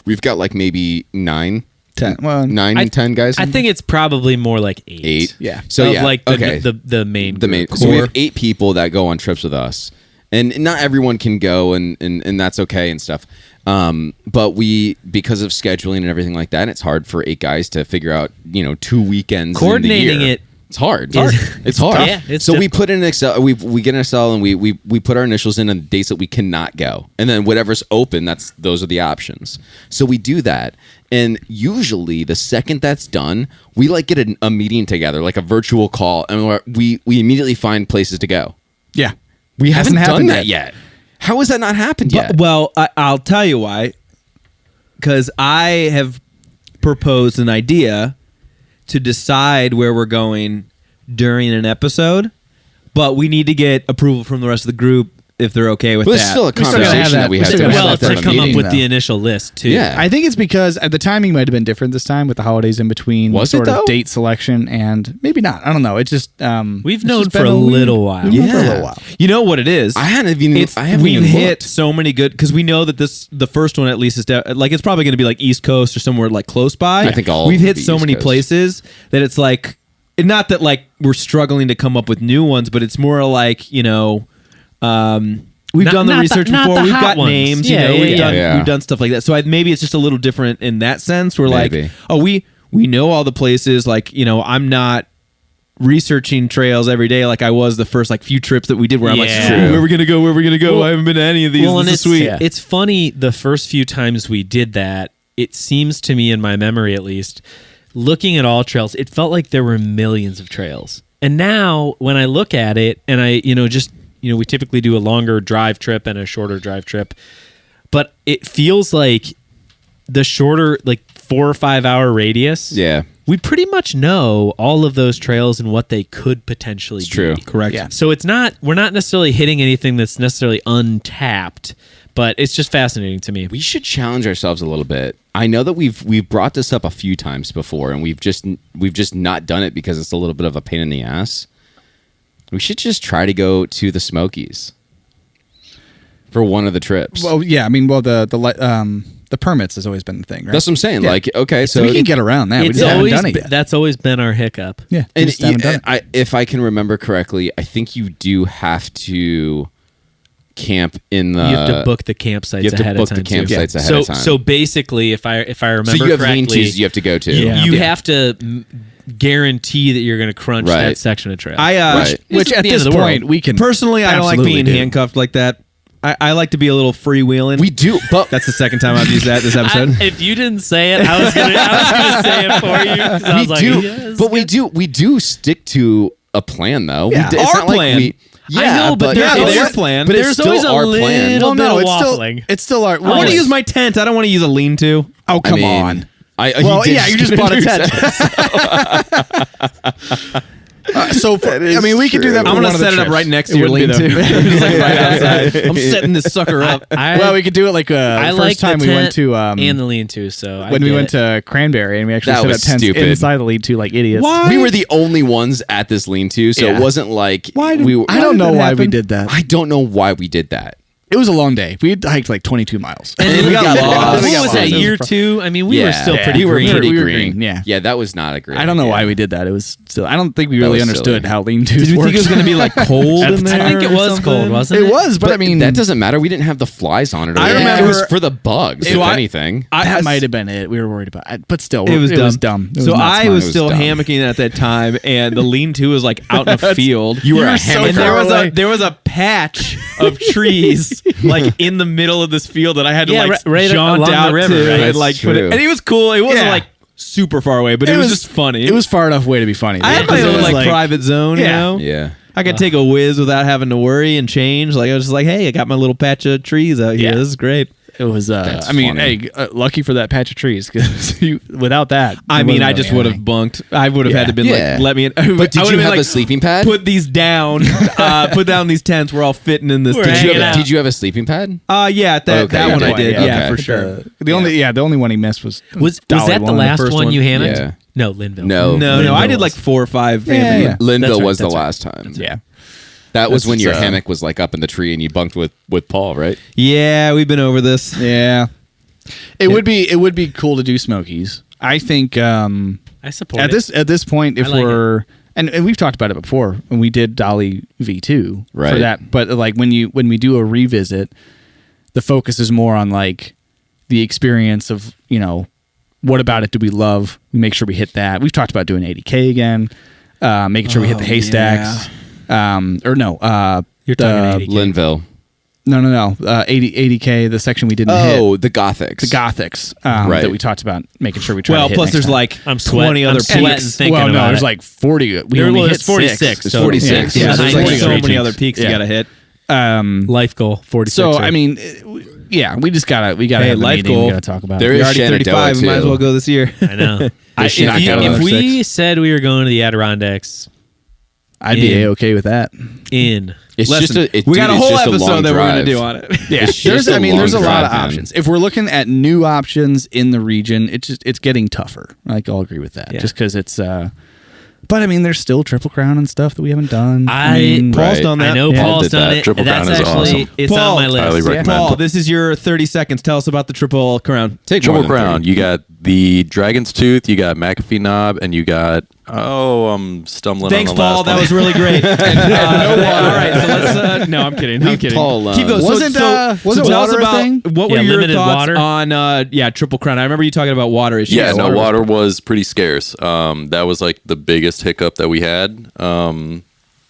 We've got like maybe 9, 10. Well, 9, 10 guys. I think it's probably more like 8. 8. Yeah. So Of yeah, like the, okay. the main The main. group. So we have 8 people that go on trips with us, and not everyone can go, and that's okay and stuff. But we, because of scheduling and everything like that, it's hard for 8 guys to figure out 2 weekends. in the Coordinating year. it It's hard. is- It's hard. Yeah, it's so we difficult. put in an Excel. We get an Excel and we put our initials in on dates that we cannot go, and then whatever's open, those are the options. So we do that, and usually the second that's done, we like get a meeting together, like a virtual call, and we immediately find places to go. Yeah. We haven't Hasn't done happened that yet. How has that not happened yet? Well, I'll tell you why. Because I have proposed an idea to decide where we're going during an episode, but we need to get approval from the rest of the group if they're okay with But that. it's still a We still gotta have conversation that- that we we have still to gotta have. Well, that to at the come up meeting, with the though. initial list too. Yeah. I think it's because the timing might have been different this time with the holidays in between. Was it, sort though? of date selection and maybe not. I don't know. It's just We've it's known just for been a weird- little while. We've known for a Yeah. little while. You know what it is? I haven't even. We've hit looked. so many good because we know that the first one at least is like it's probably going to be like East Coast or somewhere like close by. I think all we've will hit be so East many Coast. places that it's like not that like we're struggling to come up with new ones, but it's more like we've Not- done the not the- research not before. the We've hot got ones. names. Yeah, we've yeah, done yeah. we've done stuff like that. So maybe it's just a little different in that sense. We're Maybe. like, oh, we know all the places. Like I'm not researching trails every day like I was the first like few trips that we did where I'm like, Yeah. "Ooh, where are we gonna go? Where are we gonna go? Well- I haven't been to any of these. Well, and This is sweet. It's funny. The first few times we did that, it seems to me, in my memory at least, looking at all trails, it felt like there were millions of trails. And now, when I look at it, and we typically do a longer drive trip and a shorter drive trip, but it feels like the shorter, like 4 or 5 hour radius. Yeah. We pretty much know all of those trails and what they could potentially It's be. true. Correct. Yeah. So we're not necessarily hitting anything that's necessarily untapped, but it's just fascinating to me. We should challenge ourselves a little bit. I know that we've brought this up a few times before, and we've just not done it because it's a little bit of a pain in the ass. We should just try to go to the Smokies for one of the trips. Well, yeah. I mean, the permits has always been the thing, right? That's what I'm saying. Yeah. Like, okay, So so we can get around that. We It's just haven't always done it yet. that's always been our hiccup. Yeah. We and just haven't done it. if I can remember correctly, I think you do have to camp in the. You have to book the campsites You have to ahead book of the time. campsites too. ahead of time. So basically, if I remember So you have correctly, lean-tos you have to go to. you have to guarantee that you're going to crunch Right. that section of trail. Right. Which It's at the end this of the point world. we can Personally, I don't like absolutely being do. handcuffed like that. I like to be a little freewheeling. We do, but That's the second time I've used that this episode. If you didn't say it, I was gonna say it for you. 'cause I was like, do, yes, but we do stick to a plan though. Yeah. It's Our not like plan. we. Yeah, I know, but yeah, there's, their plan. But it's there's still always a our little plan. bit of it's waffling. still it's still our. I want Always. to use my tent. I don't want to use a lean-to. Oh come I mean, on. Well, Yeah, you just bought a tent. I mean, we could do that. I'm for going one to of the set it up trips. right next to your wouldn't be lean-to. the- It's like right outside. I'm setting this sucker up. Well, we could do it like I the like first time the we tent went to and the lean-to. So when we went to Cranberry and we actually That set was up tents stupid. inside the lead-to like idiots. Why? we were the only ones at this lean-to, so Yeah. it wasn't like Why did- we. I don't know that why we happen? did that. I don't know why we did that. It was a long day. We had hiked like 22 miles. And we got lost. What We got was that, lost. year 2? I mean, we were still Yeah. pretty we were green. pretty We were green. green, yeah. Yeah, that was not a great. I don't know idea. why we did that. It was still. I don't think we That really was understood silly. how lean-tos Did you worked. think it was going to be like cold in there? I think it or was something? cold, wasn't it? It was, but I mean, that doesn't matter. We didn't have the flies on it. Or I anything. remember- it was for the bugs, So if I- anything. that might have been it. We were worried about it, but still, It was dumb. It was so not I smart. was It was still dumb. hammocking at that time, and the lean-to was like out in a field. You were a so hammocker. and far there was a patch of trees like in the middle of this field that I had to Yeah, like right jaunt along the out river, to right? and That's like put it. true. And it was cool. It wasn't Yeah. like super far away, but it was just funny. It was far enough away to be funny. I had my Because it own was like private zone, you Yeah. know. Yeah. I could take a whiz without having to worry and change. Like I was just like, hey, I got my little patch of trees out here. Yeah. This is great. It was. That's I mean, funny. hey, lucky for that patch of trees because without that, I it mean, wasn't I really just would have anything. bunked. I would have had to been Yeah. like, let me in. But I did would've you been have like, a sleeping pad? Put these down. Put down these tents. We're all fitting in this. We're tent. Did you, hanging have, out. did you have a sleeping pad? Yeah, that Okay, that you one I did. did. Okay. Yeah, for Okay. sure. The only one he missed was Was Dolly that the one, last first one one. you hammocked? Yeah. No, Linville. No. No, Linville I did like was. 4 or 5. Yeah, family. yeah. Linville That's right, was the that's right. last time. Yeah. That was when your That's, hammock was like up in the tree and you bunked with Paul, right? Yeah, we've been over this. Yeah. It would be cool to do Smokies. I think I support at it. this point, if I like we're and we've talked about it before when we did Dolly V2 for Right. that, but like when we do a revisit, the focus is more on like the experience of what about it do we love? We make sure we hit that. We've talked about doing 80K again, making sure we hit the haystacks. Or no, You're talking 80K. Linville. No, 80K, the section we didn't hit. Oh, the Gothics. The Gothics Right. that we talked about making sure we try to Well, hit plus next there's time. like I'm 20 I'm other sweating peaks. thinking well, no, about there's it. like 40. We There only was hit 46. six. It's So 46. Yeah, There's there's like like so 18 many other peaks. peaks you Yeah. got to hit. Life goal 46. So I mean, yeah, we gotta Hey, have the life meeting. goal. We gotta talk about There it. is We're already Shenandoah, 35. We might as too. well go this year. I know. If Shenandoah. we said we were going to the Adirondacks, I'd be Yeah. okay with that. in It's Listen, just a, it, we got dude, a it's whole just a episode long that we're going to drive. do on it. Yeah, It's just there's a long lot of drive, man. options. If we're looking at new options in the region, it's getting tougher. Like I'll agree with that, Yeah. just because it's. But I mean, there's still Triple Crown and stuff that we haven't done. Paul's Right. done that. I know Yeah. Paul's Did done that. it. Triple That's Crown is actually awesome. it's Paul, on my list. highly recommend. Paul, this is your 30 seconds. Tell us about the Triple Crown. Take more Triple than Crown. 30. You got the Dragon's Tooth, you got McAfee Knob, and you got I'm stumbling Thanks, on the Paul. last That one. was really great. All right, so let's. No, I'm kidding. I'm Leave kidding. Paul alone. Keep those. Wasn't, wasn't tell us water a about thing? what were Yeah, your limited thoughts water. on Triple Crown? I remember you talking about water issues. Yeah, no, water was pretty scarce. That was like the biggest hiccup that we had.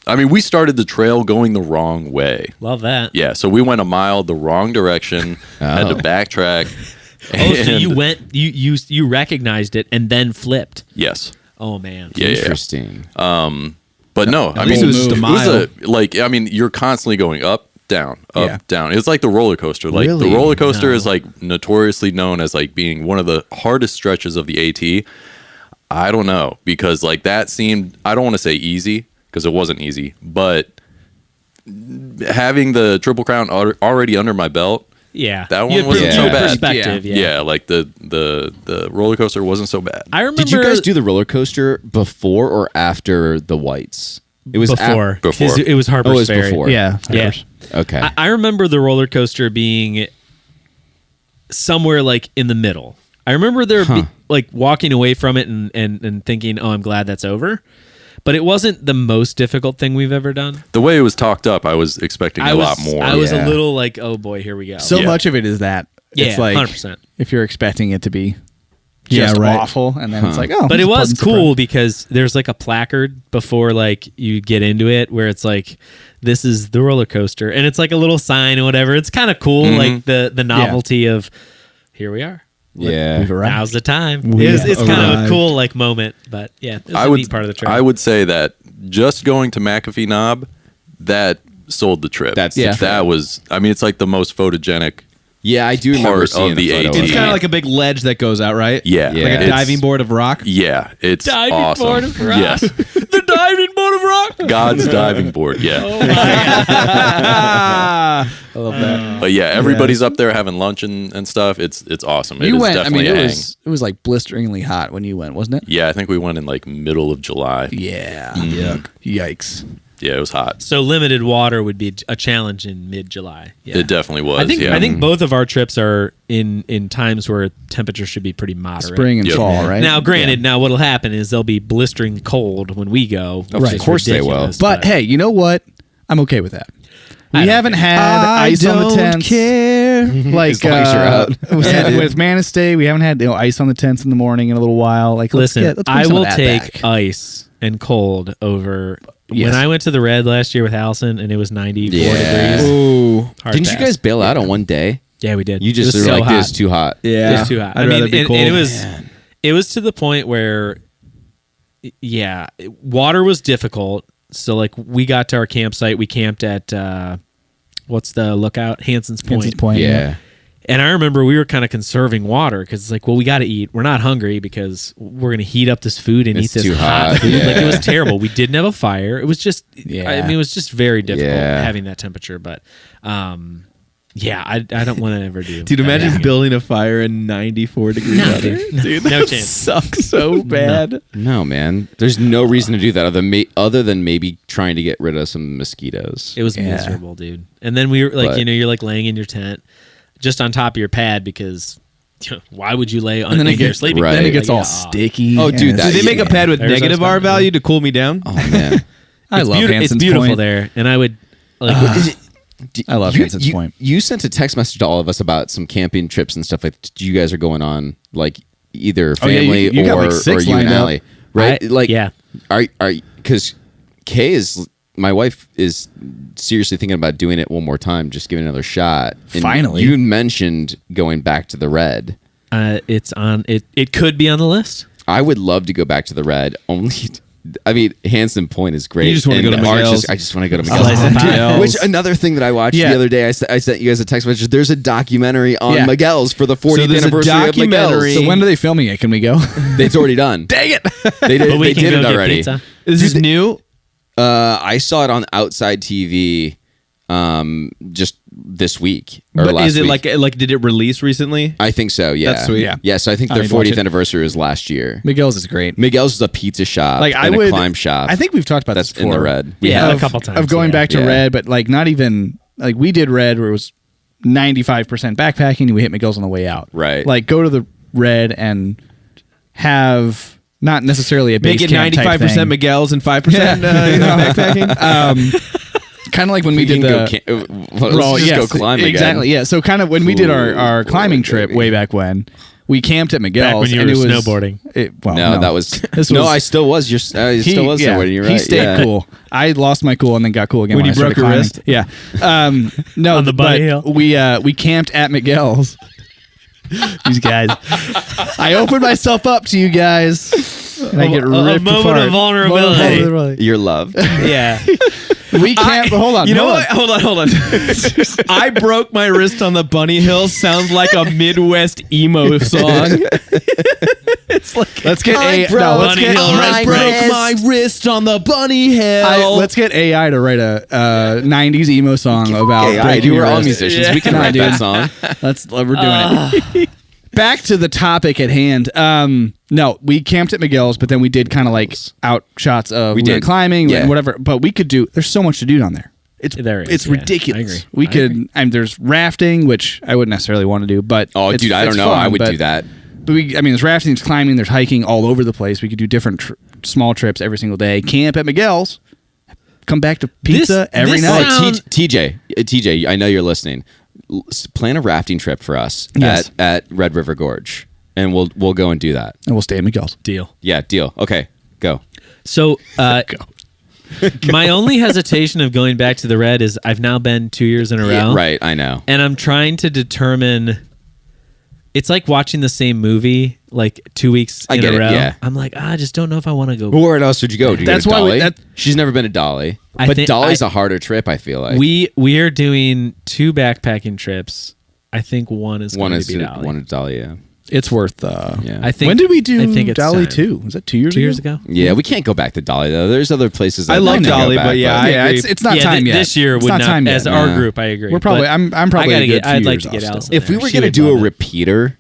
I mean, we started the trail going the wrong way. Love that. Yeah, so we went a mile the wrong direction, had to Oh. backtrack. Oh, so you and- went you recognized it and then flipped. Yes. Oh man. Yeah, yeah. Interesting. But no, I At least mean, it was just a mile. you're constantly going up, down, up, Yeah. down. It's like the roller coaster. Like Really? the roller coaster No. is like notoriously known as like being one of the hardest stretches of the AT. I don't know because like that seemed, I don't want to say easy because it wasn't easy, but having the Triple Crown already under my belt, Yeah. That one You have wasn't so bad. Perspective. yeah, Yeah. like the roller coaster wasn't so bad. I remember. Did you guys do the roller coaster before or after the whites? It was before? Before. 'Cause It was Harper's Oh, it was Ferry. before. Yeah, Yeah. Okay. I remember the roller coaster being somewhere like in the middle. I remember like walking away from it and thinking, "Oh, I'm glad that's over." but it wasn't the most difficult thing we've ever done. The way it was talked up, I was expecting a lot more. I was Yeah. a little like, oh boy, here we go. So Yeah. much of it is that. Yeah, It's like 100%. if you're expecting it to be Yeah, just right. awful, and then it's like, oh, but it it's a was pleasant cool surprise. because there's like a placard before like you get into it where it's like, this is the roller coaster, and it's like a little sign or whatever. It's kind of cool, like the novelty of here we are. Yeah. We've arrived. Now's the time. We It's kind of a arrived. cool like moment, but yeah, it was I a would neat part of the trip. I would say that just going to McAfee Knob, that sold the trip. That's the Yeah. trip. That was. I mean, it's like the most photogenic. Yeah, I do remember Part seeing of the photo. AT. It's kind of like a big ledge that goes out, right? Yeah, Yeah. Like a It's- diving board of rock. Yeah, it's Diving awesome. board of rock. Yes, the diving board of rock. God's diving board. Yeah, I love that. but yeah, everybody's up there having lunch and stuff. It's awesome. It You is went. I definitely mean, a hang. it was like blisteringly hot when you went, wasn't it? Yeah, I think we went in like middle of July. Yeah. Mhm. Yikes. Yeah, it was hot. So limited water would be a challenge in mid-July. Yeah. It definitely was. I think yeah. I think both of our trips are in times where temperature should be pretty moderate. Spring and Yep. fall, right? Now, granted, now what'll happen is they'll be blistering cold when we go. which Right. is Of course they will. ridiculous, But hey, you know what? I'm okay with that. We I don't haven't care. had ice on the tents. care. Like As long as you're out. with Manus Day, we haven't had ice on the tents in the morning in a little while. Like, listen, let's bring I some of will that take back. ice and cold over. Yes. When I went to the Red last year with Allison and it was 94 Yeah. degrees. Ooh. hard Didn't you pass. guys bail out on one day? Yeah, we did. You It just was were so like, hot. this is too hot. Yeah. It's too hot. I'd I mean, rather be and cold. it was to the point where, yeah, water was difficult. So like we got to our campsite, we camped at what's the lookout? Hanson's Point. Hanson's Point. Yeah. And I remember we were kind of conserving water because it's like, well, we got to eat. We're not hungry because we're going to heat up this food and It's eat this too hot hot, food. Like yeah. it was terrible. We didn't have a fire. It was just, Yeah. I mean, it was just very difficult Yeah. having that temperature. But yeah, I don't want to ever do. Dude, that imagine again. building a fire in 94 degree weather. Dude, No that chance. sucks so bad. No, man. There's no reason to do that other than maybe trying to get rid of some mosquitoes. It was Yeah. miserable, dude. And then we were like, But- you're like laying in your tent just on top of your pad because why would you lay on And then it your gets sleeping right. bag? Then it gets Like, all yeah, sticky. Oh, dude, and that- Did they make a pad with There's negative our R spot. value to cool me down? Oh man. I It's love beautiful. Hanson's It's beautiful Point. there, and I would like. I love Hanson's Point. You sent a text message to all of us about some camping trips and stuff like you guys are going on, like either Oh, yeah, family you got, like, or 6 you and lined up. Allie, right? Like, yeah. Are because Kay is my wife is seriously thinking about doing it one more time, just giving it another shot. And Finally. you mentioned going back to the Red. It's on. It could be on the list. I would love to go back to the Red. Only, I mean, Hanson Point is great. You just wanna and go to ours Miguel's. I just want to go to Slice Miguel's. of pie. Which another thing that I watched Yeah. the other day, I sent you guys a text message. There's a documentary on Yeah. Miguel's for the 40th there's a anniversary of documentary- Miguel's. So when are they filming it? Can we go? It's already done. Dang it! They did, But we they can did go it get already. pizza. Is this new? I saw it on Outside TV just this week or But last is it week. like did it release recently? I think so. Yeah, That's sweet. Yeah. Yeah, so I think I their mean, watch 40th it. anniversary was last year. Miguel's is great. Miguel's is a pizza shop, Like I and would a climb shop. I think we've talked about that's this before. in the Red. Yeah, Of- a couple times, of going yeah. back to Yeah. Red, but like not even like we did Red where it was 95% backpacking and we hit Miguel's on the way out. Right. Like go to the Red and have not necessarily a base Make it camp type 95% thing. Miguel's and 5% backpacking. Kind of like when we did can the let's just go climb again. exactly. Yeah. So kind of when we did our Ooh, climbing boy, trip baby. way back when, we camped at Miguel's. Back when you and were it was, snowboarding. Well, No, that was This no. was- I still was. I still was yeah, snowboarding. You're right. He stayed yeah. cool. I lost my cool and then got cool again When when you I started broke your climbing. wrist? Yeah. No, On the bunny hill? we camped at Miguel's. These guys. I opened myself up to you guys, and I get A ripped moment apart. of vulnerability. You're loved. Yeah. We camped. Hold on. You know hold what? on. Hold on. I broke my wrist on the bunny hill. Sounds like a Midwest emo song. Let's get let's Bunny get Hill I wrist broke break. my wrist on the bunny hill. let's get AI to write a 90s emo song about Okay, breaking we're your all wrist. musicians. We can Nah, write dude. that song. We're doing it. Back to the topic at hand. No, we camped at Miguel's, but then we did kind of like out shots of We we were did. climbing Yeah. and whatever. But we could do. There's so much to do down there. There is, It's yeah. ridiculous. I agree. We I could. agree. And there's rafting, which I wouldn't necessarily want to do. But Oh, it's- dude, I it's don't know. fun, I would but- do that. But there's rafting, there's climbing, there's hiking all over the place. We could do different small trips every single day. Camp at Miguel's. Come back to pizza every this night. sound- TJ, I know you're listening. Plan a rafting trip for us Yes. at Red River Gorge, and we'll go and do that. And we'll stay at Miguel's. Deal. Yeah, deal. Okay, go. So, my only hesitation of going back to the Red is I've now been 2 years in a row. Yeah, right, I know. And I'm trying to determine. It's like watching the same movie like 2 weeks I in get a it, row. yeah. I'm like, I just don't know if I want to go. Well, where else would you go? Did you That's go to why we- Dolly? She's never been to Dolly, I but think- Dolly's a harder trip. I feel like We are doing 2 backpacking trips. I think one is going to be Dolly. one is Dolly. Yeah, It's worth. yeah. I think. When did we do I think it's Dolly time. 2? Was that 2 years 2 ago? years ago. Yeah, we can't go back to Dolly though. There's other places. I I'd love like to go Dolly, back, but yeah, I Yeah, agree. it's not Yeah, time yet. This year It's would not not. time yet. As our Yeah. group, I agree. We're probably. But I'm I probably. gotta a good get. I'd few like years to get off Allison. still. if we there. were She would do a love it. repeater,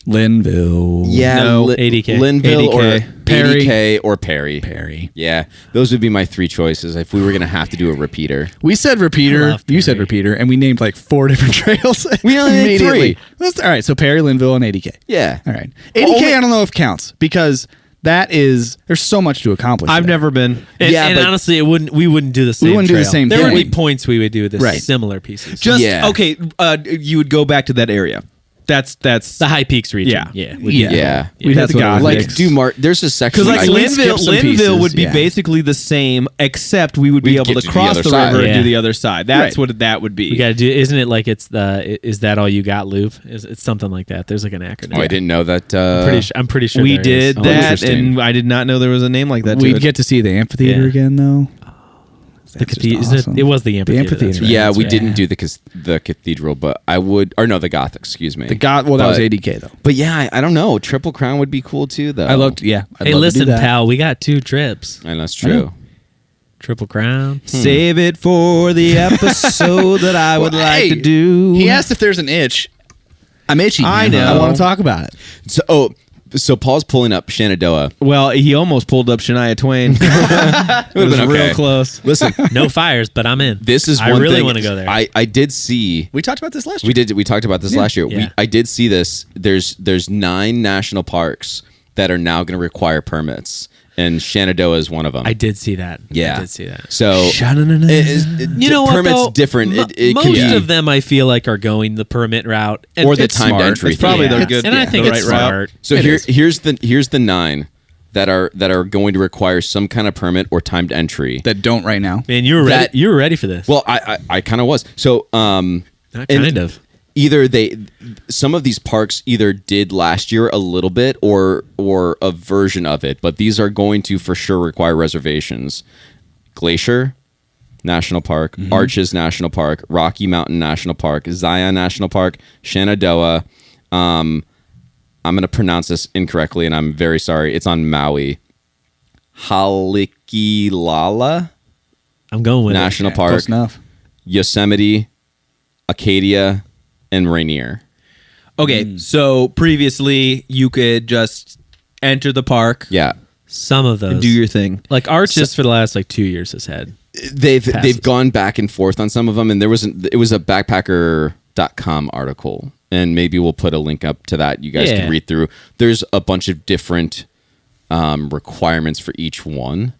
Linville. yeah, No, 80K. Linville or 80K. Perry. 80K or Perry. Perry. Yeah, those would be my 3 choices if we were gonna have to do a repeater. We said repeater. I love You said Perry. repeater, and we named like 4 different trails. We only named immediately. 3. That's, all right, so Perry, Linville, and 80K. Yeah, All right, 80K. Only- I don't know if counts because that is there's so much to accomplish. I've there. never been. And, Yeah, and but- honestly, we wouldn't do the same. wouldn't do the trail. same There thing. would be points we would do with Right. similar pieces. Just Yeah. okay. You would go back to that area. That's the High Peaks region. Yeah. yeah, Yeah. We'd That's have to what I go would like Mix. do there's a section because like I- we'd skip some Linville pieces, would be yeah. basically the same, except we would be We'd able get to to the cross other the side. river and Yeah. do the other side. That's Right. what that would be. We got to do. Isn't it like it's the? Is that all you got, loop? It's something like that. There's like an acronym. Oh, I didn't know that. I'm pretty sure we there did is. that, interesting. and I did not know there was a name like that. to We'd it. get to see the amphitheater Yeah. again, though. The cathedral. It was the amphitheater. amphitheater. that's right. Yeah, That's we right. didn't do the cathedral, but I would, or no, the Goth. Excuse me. The God. Well, that was But- 80K though. But yeah, I don't know. Triple Crown would be cool too, though. I loved. Yeah. I'd Hey, love to do listen, that. pal. We got 2 trips. and that's I know. true. Triple Crown. Save it for the episode that I would Well, like hey, to do. He asked if there's an itch. I'm itchy. I man. I know. want to talk about it. So Paul's pulling up Shenandoah. Well, he almost pulled up Shania Twain. It was been okay. real close. Listen, No fires, but I'm in. this is I one really thing. want to go there. I did see. We talked about this last year. We talked about this last year. Yeah. I did see this. There's 9 national parks that are now going to require permits, and Shenandoah is one of them. I did see that. Yeah. I did see that. So You know what? permits though? different. It Most can be, of them, I feel like, are going the permit route, and or the it's timed smart. entry. It's probably thing. the good. And I think the it's right route. smart. So It is. here's the 9 that are going to require some kind of permit or timed entry. that don't right now. Man, you were ready. That- You were ready for this. Well, I kind of was. So Not and kind of. either some of these parks either did last year a little bit or a version of it, but these are going to for sure require reservations. Glacier National Park, Arches National Park, Rocky Mountain National Park, Zion National Park, Shenandoah. I'm going to pronounce this incorrectly, and I'm very sorry. It's on Maui. Halikilala I'm going with National it. Park, Close enough. Yosemite, Acadia, and Rainier. Okay, so previously you could just enter the park, Yeah. Some of those. and do your thing. like Arches for the last 2 years has had. They've Passes. gone back and forth on some of them, and it was a backpacker.com article, and maybe we'll put a link up to that. You guys Yeah. can read through. There's a bunch of different requirements for each one.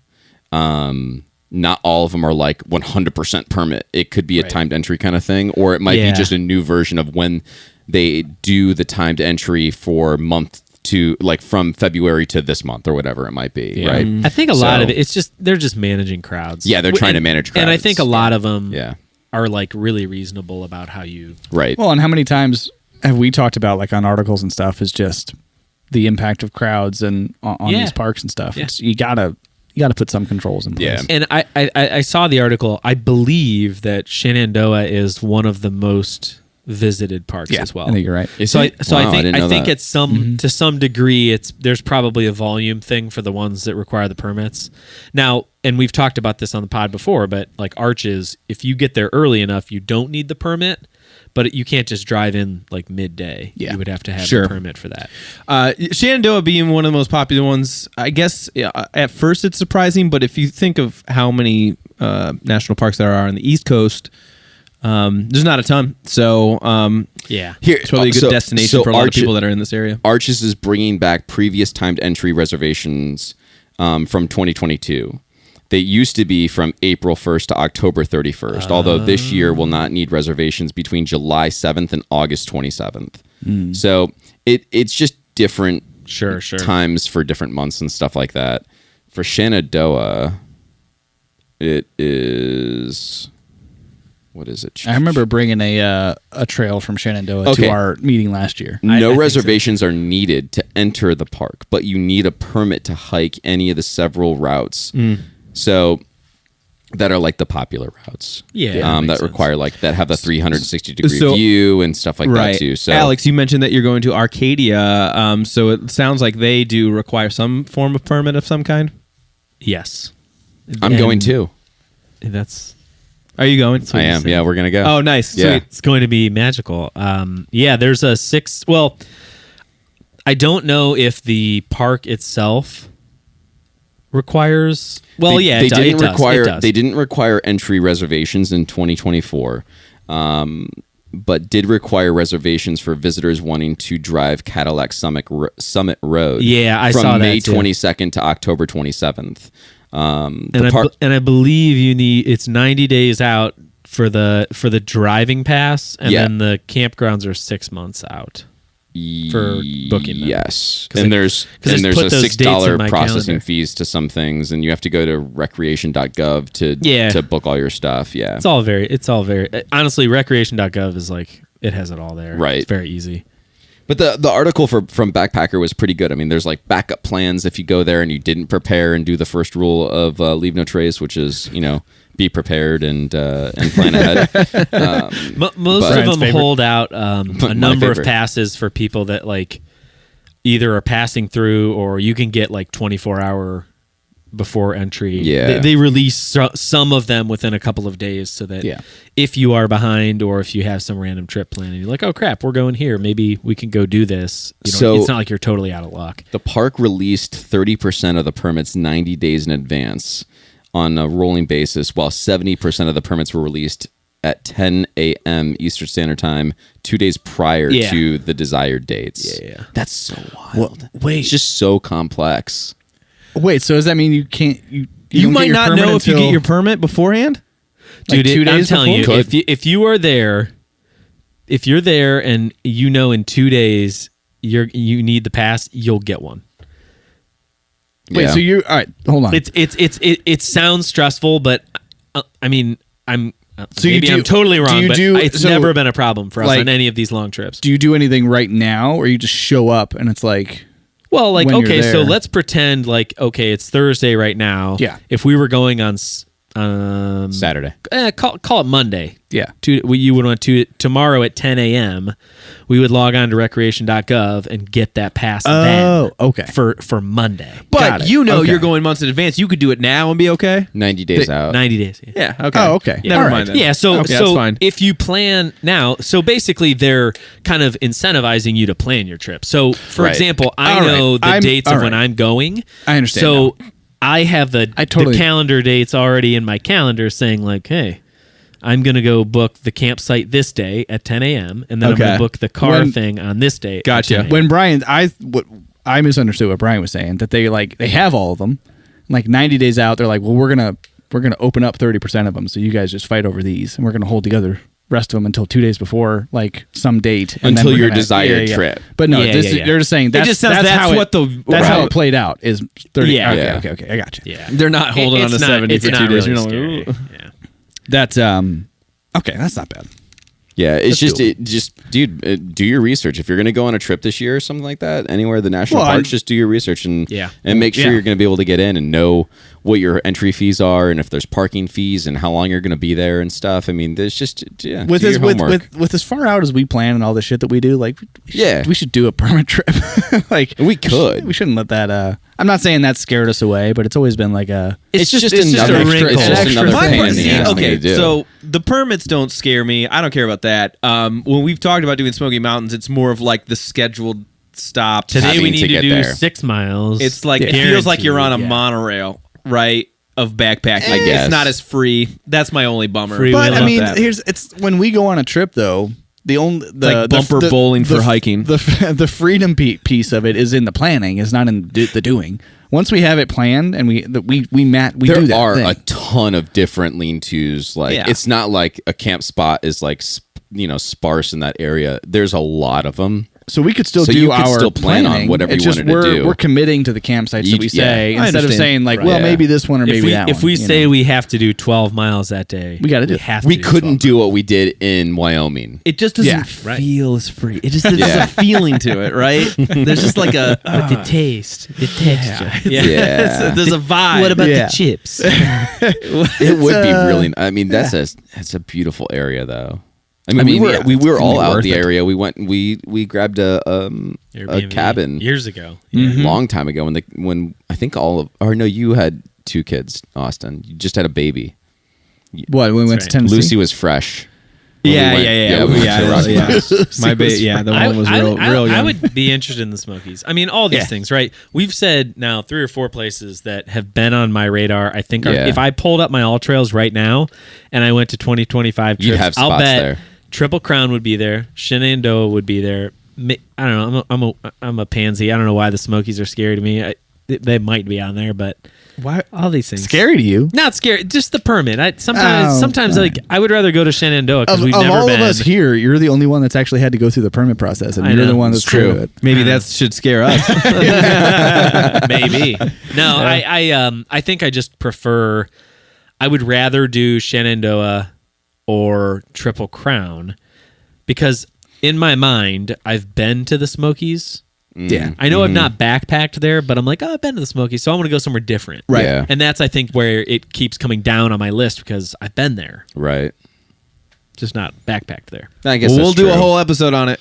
Not all of them are like 100% permit. It could be a timed entry kind of thing, or it might Yeah. be just a new version of when they do the timed entry for month to like from February to this month or whatever it might be, right? I think a lot So- of it, it's just they're just managing crowds. Yeah, they're trying to manage And I crowds. think a lot of them Yeah, are like really reasonable about how you. right. Well, and how many times have we talked about like on articles and stuff is just the impact of crowds and on Yeah. these parks and stuff. Yeah. It's, you gotta put some controls in place. Yeah. And I saw the article. I believe that Shenandoah is one of the most visited parks as well. I think you're right. Is So it? I Wow, think didn't know that. it's to some degree there's probably a volume thing for the ones that require the permits. Now, and we've talked about this on the pod before, but like Arches, if you get there early enough, you don't need the permit, but you can't just drive in like midday. Yeah. You would have to have Sure. a permit for that. Shenandoah being one of the most popular ones, I guess at first it's surprising, but if you think of how many national parks there are on the East Coast, there's not a ton. So Yeah. Here, it's probably a good so- destination so for a lot of Arches- people that are in this area. Arches is bringing back previous timed entry reservations from 2022. They used to be from April 1st to October 31st, although this year will not need reservations between July 7th and August 27th. So it's just different times for different months and stuff like that. For Shenandoah, it is... What is it? I remember bringing a trail from Shenandoah to our meeting last year. No reservations are needed to enter the park, but you need a permit to hike any of the several routes. So that are like the popular routes. That require like that have a 360 degree view and stuff like that too. So Alex, you mentioned that you're going to Arcadia. So it sounds like they do require some form of permit of some kind. Yes. I'm going too. Are you going? I am. Yeah, we're going to go. Oh, nice. Yeah. Sweet. It's going to be magical. There's a 6. Well, I don't know if the park itself requires. Well, They didn't require. It does. They didn't require entry reservations in 2024, but did require reservations for visitors wanting to drive Cadillac Summit Road. Yeah, I from saw that May too. 22nd to October 27th. And I believe you need it's 90 days out for the driving pass, and then the campgrounds are 6 months out for booking them. Yes, 'Cause and there's a put those dates in $6 my processing calendar. fees to some things, and you have to go to recreation.gov to book all your stuff. Yeah, It's all very honestly, recreation.gov is like it has it all there. Right. It's very easy. But the article from Backpacker was pretty good. I mean, there's like backup plans if you go there and you didn't prepare and do the first rule of leave no trace, which is be prepared and plan ahead. Most of them hold out a number of passes for people that like either are passing through, or you can get like 24-hour before entry. Yeah. They release some of them within a couple of days, so that if you are behind, or if you have some random trip plan and you're like, oh crap, we're going here, maybe we can go do this. So it's not like you're totally out of luck. The park released 30% of the permits 90 days in advance on a rolling basis, while 70% of the permits were released at 10 a.m. Eastern Standard Time 2 days prior to the desired dates. Yeah. That's so wild. Wait. It's just so complex. Wait, so does that mean you can't? You You might not know if you get your permit beforehand, Dude, like 2 days I'm telling before? you, if you are there, if you're there and in 2 days you need the pass, you'll get one. Wait, Yeah. so you all right? Hold on. It sounds stressful, but I mean, I'm maybe I'm totally do wrong, you but do- it's so, never been a problem for us like, on any of these long trips. Do you do anything right now, or you just show up and it's like? Well, like, when you're okay, so there? let's pretend like, okay, it's Thursday right now. Yeah. If we were going on Saturday. call it Monday. Yeah. You would want to tomorrow at 10 a.m. We would log on to recreation.gov and get that pass. Oh, okay. For Monday. but Got it. you're Okay. going months in advance. You could do it now and be okay. 90 days out. 90 days. Yeah. Yeah. Okay. Oh, okay. Never All mind. right. Then. Yeah, so Okay, that's fine. if you plan now, so basically they're kind of incentivizing you to plan your trip. So, for Right. example, I All right. know the I'm- dates all of when right. I'm going. I understand So I have the totally- calendar dates already in my calendar saying like, hey, I'm going to go book the campsite this day at 10 a.m. and then I'm going Okay. to book the car When- thing on this day. at Gotcha. 10 a.m. When Brian, I misunderstood what Brian was saying, that they have all of them, like 90 days out. They're like, well, we're gonna open up 30% of them, so you guys just fight over these, and we're gonna hold the other rest of them until 2 days before, like some date, and then Until we're your gonna- desired trip. But no, Yeah, this yeah, is, yeah. they're just saying that's just sounds- that's that's how what that's how right. it played out is 30. Yeah. Okay, Yeah. okay, I got you. Yeah. They're not holding on to It's not- 70 it's for 2 not days. really You're not scary. like, ooh. Yeah. That's okay. That's not bad. Yeah, it's That's dude, do your research. If you're going to go on a trip this year or something like that, anywhere the national Well, parks, just do your research and Yeah. make sure Yeah. you're going to be able to get in and know what your entry fees are and if there's parking fees and how long you're going to be there and stuff. I mean, there's just With do as your with, homework. with as far out as we plan and all the shit that we do, like we should do a permit trip. Like We could. We shouldn't let that. I'm not saying that scared us away, but it's always been like a. It's just another a extra- wrinkle. It's just another My pain part- in the see, ass thing okay, to do. so the permits don't scare me. I don't care about that. When we've talked about doing Smoky Mountains, it's more of like the scheduled stops. Today Having we to need to get do there. 6 miles. It's like it feels like you're on a Guaranteed, yeah. monorail, right? Of backpacking. I guess. It's not as free. That's my only bummer. Free But I love mean, that. it's when we go on a trip though. The only like bumper bowling for hiking. The freedom piece of it is in the planning. It's not in the doing. once we have it planned and we do There that are thing. a ton of different lean-tos. Like Yeah. it's not like a camp spot is like sparse in that area. There's a lot of them. So we could still So do you could our still plan on planning. whatever It's you just wanted to do. We're committing to the campsites that we say I instead of understand. saying like, Right. well, Yeah. maybe this one or maybe that one. If we you say know? we have to do 12 miles that day, We gotta do it. have to We do couldn't 12. do what we did in Wyoming. It just doesn't Yeah. feel as free. It just there's Yeah. a feeling to it, right? There's just like a But the taste, the texture. Yeah. there's a vibe. What about Yeah. the chips? It would be really. I mean, that's a beautiful area, though. I mean, yeah, we were it's all gonna be out worth the it. area. We went. We grabbed a Airbnb cabin years ago. a long time ago when I think you had 2 kids, Austin. You just had a baby. What, when we went to right. Tennessee? Lucy was fresh. When we Yeah, went- yeah. we went to Rocky Mountains. My baby, yeah, the one was real young. I would be interested in the Smokies. I mean, all these Yeah. things, right? We've said now 3 or 4 places that have been on my radar. I think Yeah. if I pulled up my All Trails right now and I went to 2025 trips, You'd have I'll spots bet there. Triple Crown would be there. Shenandoah would be there. I don't know. I'm a pansy. I don't know why the Smokies are scary to me. They might be on there, but Why? all these things Scary to you? Not scary. Just the permit. Sometimes like I would rather go to Shenandoah because Of, we've of never all been. of us here, you're the only one that's actually had to go through the permit process, and I you're know. the one that's It's true. true. It. Maybe that should scare us. Maybe. No, I think I just prefer. I would rather do Shenandoah or Triple Crown because in my mind I've been to the Smokies. Yeah. I know I've not backpacked there, but I'm like, oh, I've been to the Smokies, so I want to go somewhere different. Right. Yeah. And that's I think where it keeps coming down on my list because I've been there, Right. just not backpacked there. I guess we'll that's do a true. whole episode on it.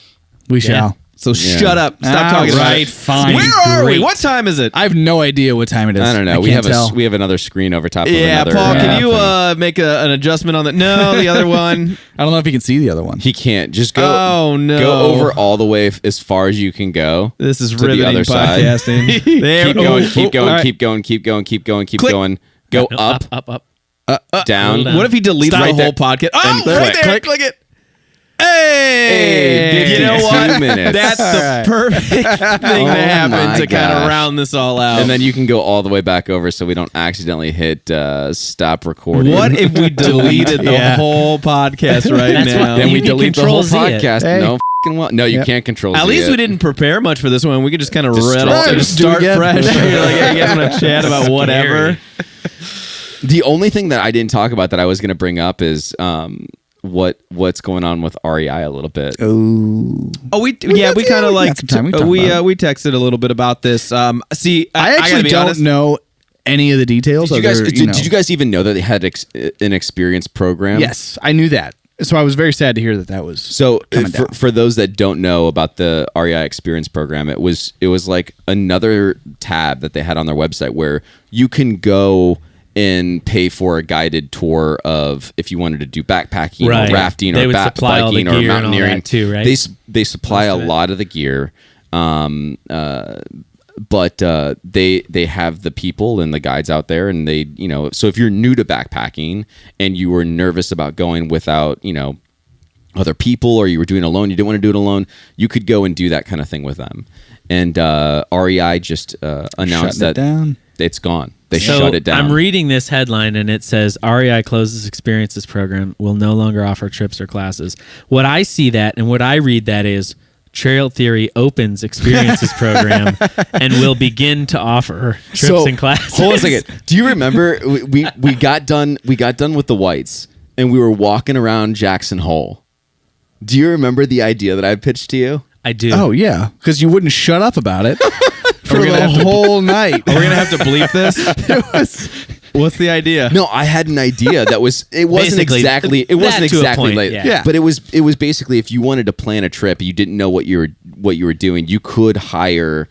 We shall. So Yeah. shut up. Stop talking about Right, it. fine. Where are we? Great. What time is it? I have no idea what time it is. I don't know. We can't have tell. we have another screen over top of Yeah, another. Paul, can you thing. make an adjustment on that? No, the other one. I don't know if you can see the other one. He can't. Just go. Oh, no. Go over all the way as far as you can go. This is to the riveting other side. podcasting. There, Keep going. oh, Keep oh, going. all right. Keep going. Keep going. Keep going. Keep Click. going. Go No, up, up. down. Hold on. What if he deletes Stop the right whole there. podcast? Oh, And right click. there. Click it. Hey, Hey, you know 52 what? minutes. That's All the right. perfect thing to happen my to kind of gosh. round this all out. And then you can go all the way back over so we don't accidentally hit stop recording. what if we deleted the Yeah. whole podcast right That's now? what- Then we You can delete the whole Control Z it. podcast. Hey. No fucking well. No, you Yep. can't control. At Z least it. we didn't prepare much for this one. We could just kind of Just riddle start- and just start do it again. fresh. You're like, hey, you guys want to chat about whatever? The only thing that I didn't talk about that I was going to bring up is what's going on with REI a little bit. Oh. Oh, we got- kind yeah, of we like got some time. We can talk we about it. we texted a little bit about this. See, I gotta actually be don't honest. know any of the details. Did you guys other, did you guys even know that they had an experience program? Yes, I knew that. So I was very sad to hear that was. So coming down. for those that don't know about the REI experience program, it was like another tab that they had on their website where you can go and pay for a guided tour of if you wanted to do backpacking Right. or rafting They or would supply all the biking or gear and all mountaineering that too, right? They supply a Most of it. lot of the gear, but they have the people and the guides out there, and they so if you're new to backpacking and you were nervous about going without other people, or you were doing it alone, you didn't want to do it alone, you could go and do that kind of thing with them. And REI just announced Shutting it that down. it's gone. They So shut it down. I'm reading this headline and it says REI closes experiences program, will no longer offer trips or classes. What I see that and what I read that is Trail Theory opens experiences program and will begin to offer trips and classes. Hold on a second. Do you remember we got done with the whites and we were walking around Jackson Hole? Do you remember the idea that I pitched to you? I do. Oh yeah, because you wouldn't shut up about it for the whole night. Are we gonna have to bleep this? What's the idea? No, I had an idea that wasn't Basically, exactly that to a point, like yeah. but it was basically if you wanted to plan a trip, you didn't know what you were doing, you could hire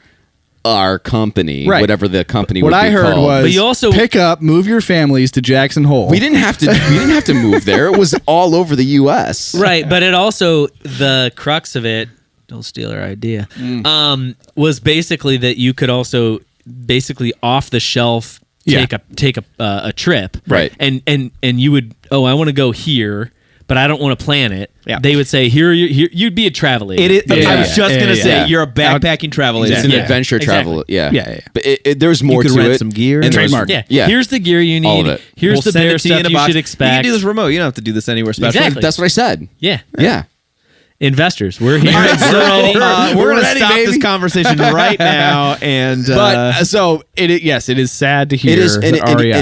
our company, Right. whatever the company What would I be heard called. was But you also- pick up, move your families to Jackson Hole. we didn't have to move there. It was all over the US. Right, but it also the crux of it. Don't steal our idea. Was basically that you could also basically off the shelf Yeah. take a trip, Right. And you would I want to go here, but I don't want to plan it. Yeah. They would say, here you'd be a travel agent. It is. I was just gonna say yeah. you're a backpacking travel It's agent. an adventure travel. Yeah. Yeah. But there's more You could to rent it. some gear. And there's- Trademark. Yeah. Yeah. Here's the gear you need. All of it. Here's We'll the send bear it to you stuff in a you box. should expect. You can do this remote. You don't have to do this anywhere special. Exactly. That's what I said. Yeah. Yeah. Investors, we're here. All right, so we're going to ready, stop baby. this conversation right now. And But so yes, it is sad to hear. It is, and, that and REI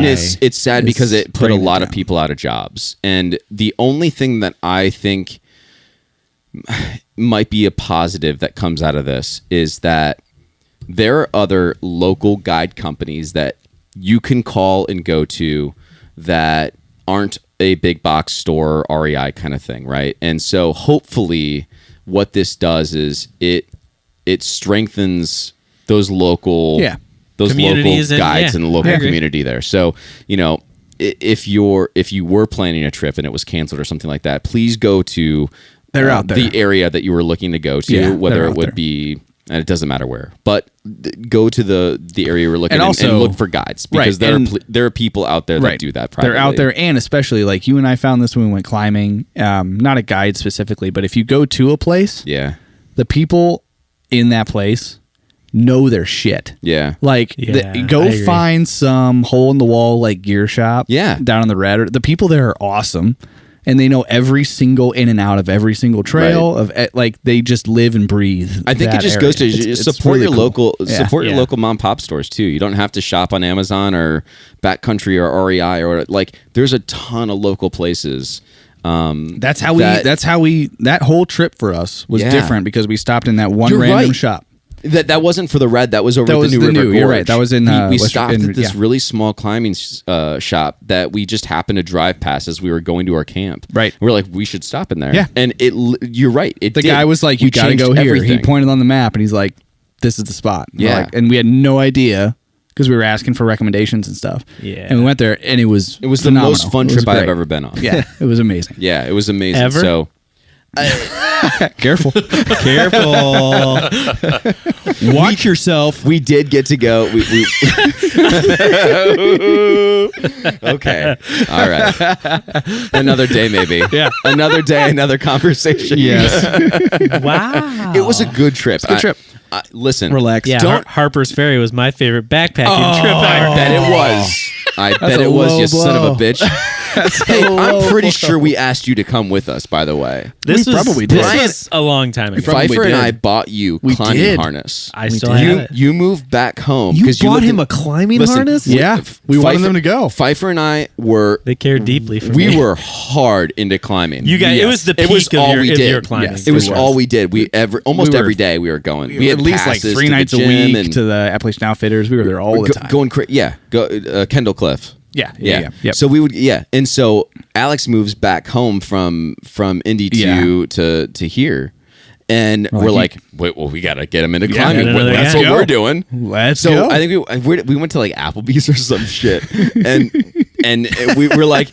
it's sad is because it put a bringing it lot of down. people out of jobs. And the only thing that I think might be a positive that comes out of this is that there are other local guide companies that you can call and go to that aren't a big box store REI kind of thing, right? And so hopefully what this does is it strengthens those local those Communities local and- guides yeah, in the local I agree. community there. So, if you were planning a trip and it was canceled or something like that, please go to They're out there. the area that you were looking to go to, Yeah, whether they're it out would there. be, and it doesn't matter where, but go to the area you're looking And and also- look for guides because right, there are people out there that do that privately. They're out there, and especially like you and I found this when we went climbing. Not a guide specifically, but if you go to a place, Yeah. the people in that place know their shit. Yeah. Like, Yeah, go I agree. find some hole in the wall like gear shop. Yeah. down on the red. The people there are awesome, and they know every single in and out of every single trail. Like they just live and breathe. I think it that just area. goes to It's support really your cool. local Yeah. support your Yeah. local mom and pop stores too. You don't have to shop on Amazon or Backcountry or REI or like there's a ton of local places. That's how that whole trip for us was Yeah. different because we stopped in that one You're random right. shop. That wasn't for the red. That was over That at was the New the River new- Gorge. you're right. That was in, we West- stopped in- at this yeah. really small climbing shop that we just happened to drive past as we were going to our camp. Right. We're like, we should stop in there. Yeah. And you're right. The guy was like, "You gotta go here." He pointed on the map and he's like, "This is the spot." And we're Yeah. like- and we had no idea because we were asking for recommendations and stuff. Yeah. and we went there and it was It was phenomenal. the most fun It was trip I've great. ever been on. Yeah, it was amazing. Yeah, it was amazing. Ever? So Careful. careful. Watch yourself. we did get to go. We okay. All right. Another day, maybe. Yeah. Another day, another conversation. Wow. It was a good trip. good trip. Listen. Relax. Yeah, Don't- Harper's Ferry was my favorite backpacking trip I ever. bet it was. I bet a it was, low you son of a blow. bitch. Hey, I'm pretty sure we asked you to come with us, by the way. This We was, probably this did. was a long time ago. probably Pfeiffer and did. I bought you We climbing did. harness. I still have it. You moved back home You because bought lived him in- a climbing Listen, harness? Yeah, we wanted them to go. Pfeiffer and I were They cared deeply for me. we were hard into climbing. You guys, it was the peak It was of, all your, we of did. your climbing. Yes. It was It was. all we did. Almost We were- every day we were going. We had at least like passes 3 to the nights a gym week and to the Appalachian Outfitters. We were there all the time. going Kendall Cliff. Yeah. Yep. So we would and so Alex moves back home from Indy to here. And we're like, wait, well, we gotta get him into climbing. get another That's guy. what we're doing. Let's So go. I think we went to like Applebee's or some shit, and we were like,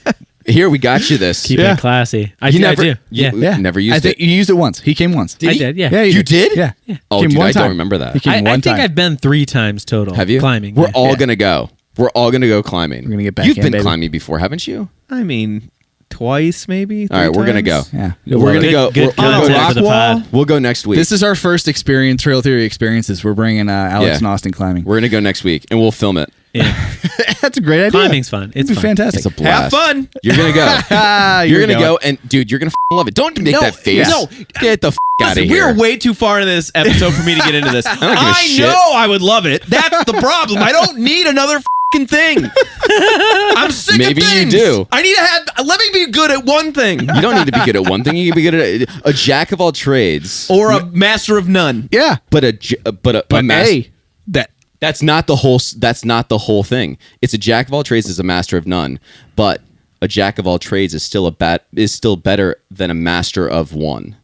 here, we got you this. Keep Yeah. it classy. I You do. never- I do. Yeah. you- never used I think it. you used it once. He came once. I did. Yeah. Yeah, You did? Yeah. Oh, Came dude, one I don't time. remember that. He came I one think time. I've been 3 times total. Have you? Climbing. We're yeah. all gonna go. We're all gonna go climbing. We're gonna get back You've in, been baby. climbing before, haven't you? I mean, twice maybe. All right, we're gonna go. Yeah. We're gonna go. Good we'll go content next- for the pod. We'll go next week. This is our first trail theory experiences. We're bringing Alex Yeah. and Austin climbing. We're gonna go next week, and we'll film it. Yeah. That's a great idea. Climbing's fun. It's It'd be fun. fantastic. It's a blast. Have fun. You're gonna go. Ah, You're gonna go, and dude, you're gonna love it. Don't make No, that face. no. Get the out of Listen, here. we're way too far into this episode for me to get into this. don't give a I shit. know I would love it. That's the problem. I don't need another fucking thing. I'm sick Maybe of you things. do. I need to have. Let me be good at one thing, You don't need to be good at one thing. You can be good at a jack of all trades, or a master of none. Yeah. but a Hey, that That's not the whole. That's not the whole thing. It's a jack of all trades is a master of none, but a jack of all trades is still better than a master of one.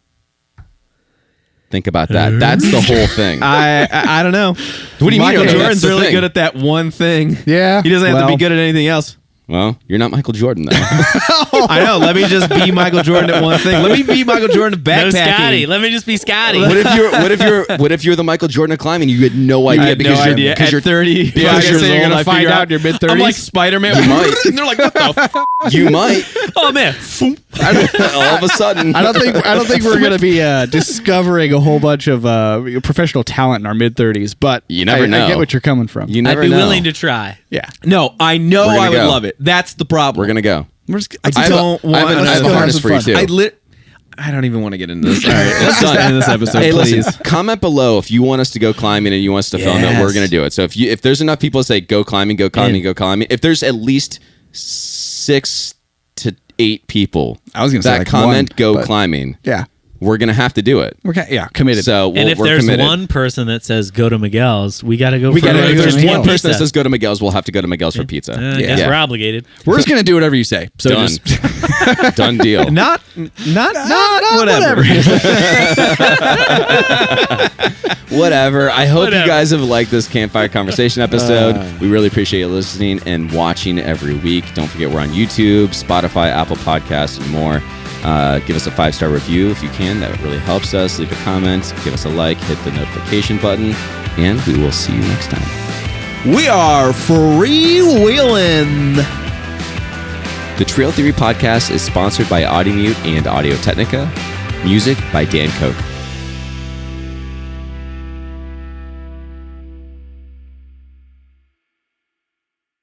Think about that. That's the whole thing. I don't know. What do you mean? Michael Okay, that's Jordan's the really thing. good at that one thing. Yeah, He doesn't have to well- be good at anything else. Well, you're not Michael Jordan though. I know. Let me just be Michael Jordan at one thing. Let me be Michael Jordan at No backpacking. Scotty. Let me just be Scotty. What if you're the Michael Jordan of climbing? You had no idea I had because no you're idea. because At you're 30 Yeah, I was years gonna say, old, you're gonna I find figure out in your mid-30s. I'm like Spider-Man. You might. And they're like, what the f? You might. Oh man. All of a sudden. I don't think we're going to be discovering a whole bunch of professional talent in our mid-30s, but You never know. I get what you're coming from. You I'd never be know. willing to try. Yeah. No, I know We're gonna I would go. love it. That's the problem. We're going to go. I don't want. I have a harness for you, too. I don't even want to get into this. All right, let's just end this episode, Hey, please. listen, comment below if you want us to go climbing and you want us to film it. Yes. We're going to do it. So if there's enough people that say go climbing, go climbing, go climbing, if there's at least 6 to 8 people I was gonna say that like comment one, go but- climbing, Yeah. we're going to have to do it. We're committed. So And if we're there's committed. one person that says go to Miguel's, we got to go. We for gotta a go If to there's pizza. one person that says go to Miguel's, we'll have to go to Miguel's for pizza. I guess we're obligated. we're just going to do whatever you say. So Done. just Done deal. Not whatever. Whatever. I hope Whatever. you guys have liked this Campfire Conversation episode. We really appreciate you listening and watching every week. Don't forget we're on YouTube, Spotify, Apple Podcasts, and more. Give us a 5-star review if you can. That really helps us. Leave a comment. Give us a like. Hit the notification button. And we will see you next time. We are freewheeling. The Trail Theory Podcast is sponsored by Audimute and Audio Technica. Music by Dan Koch.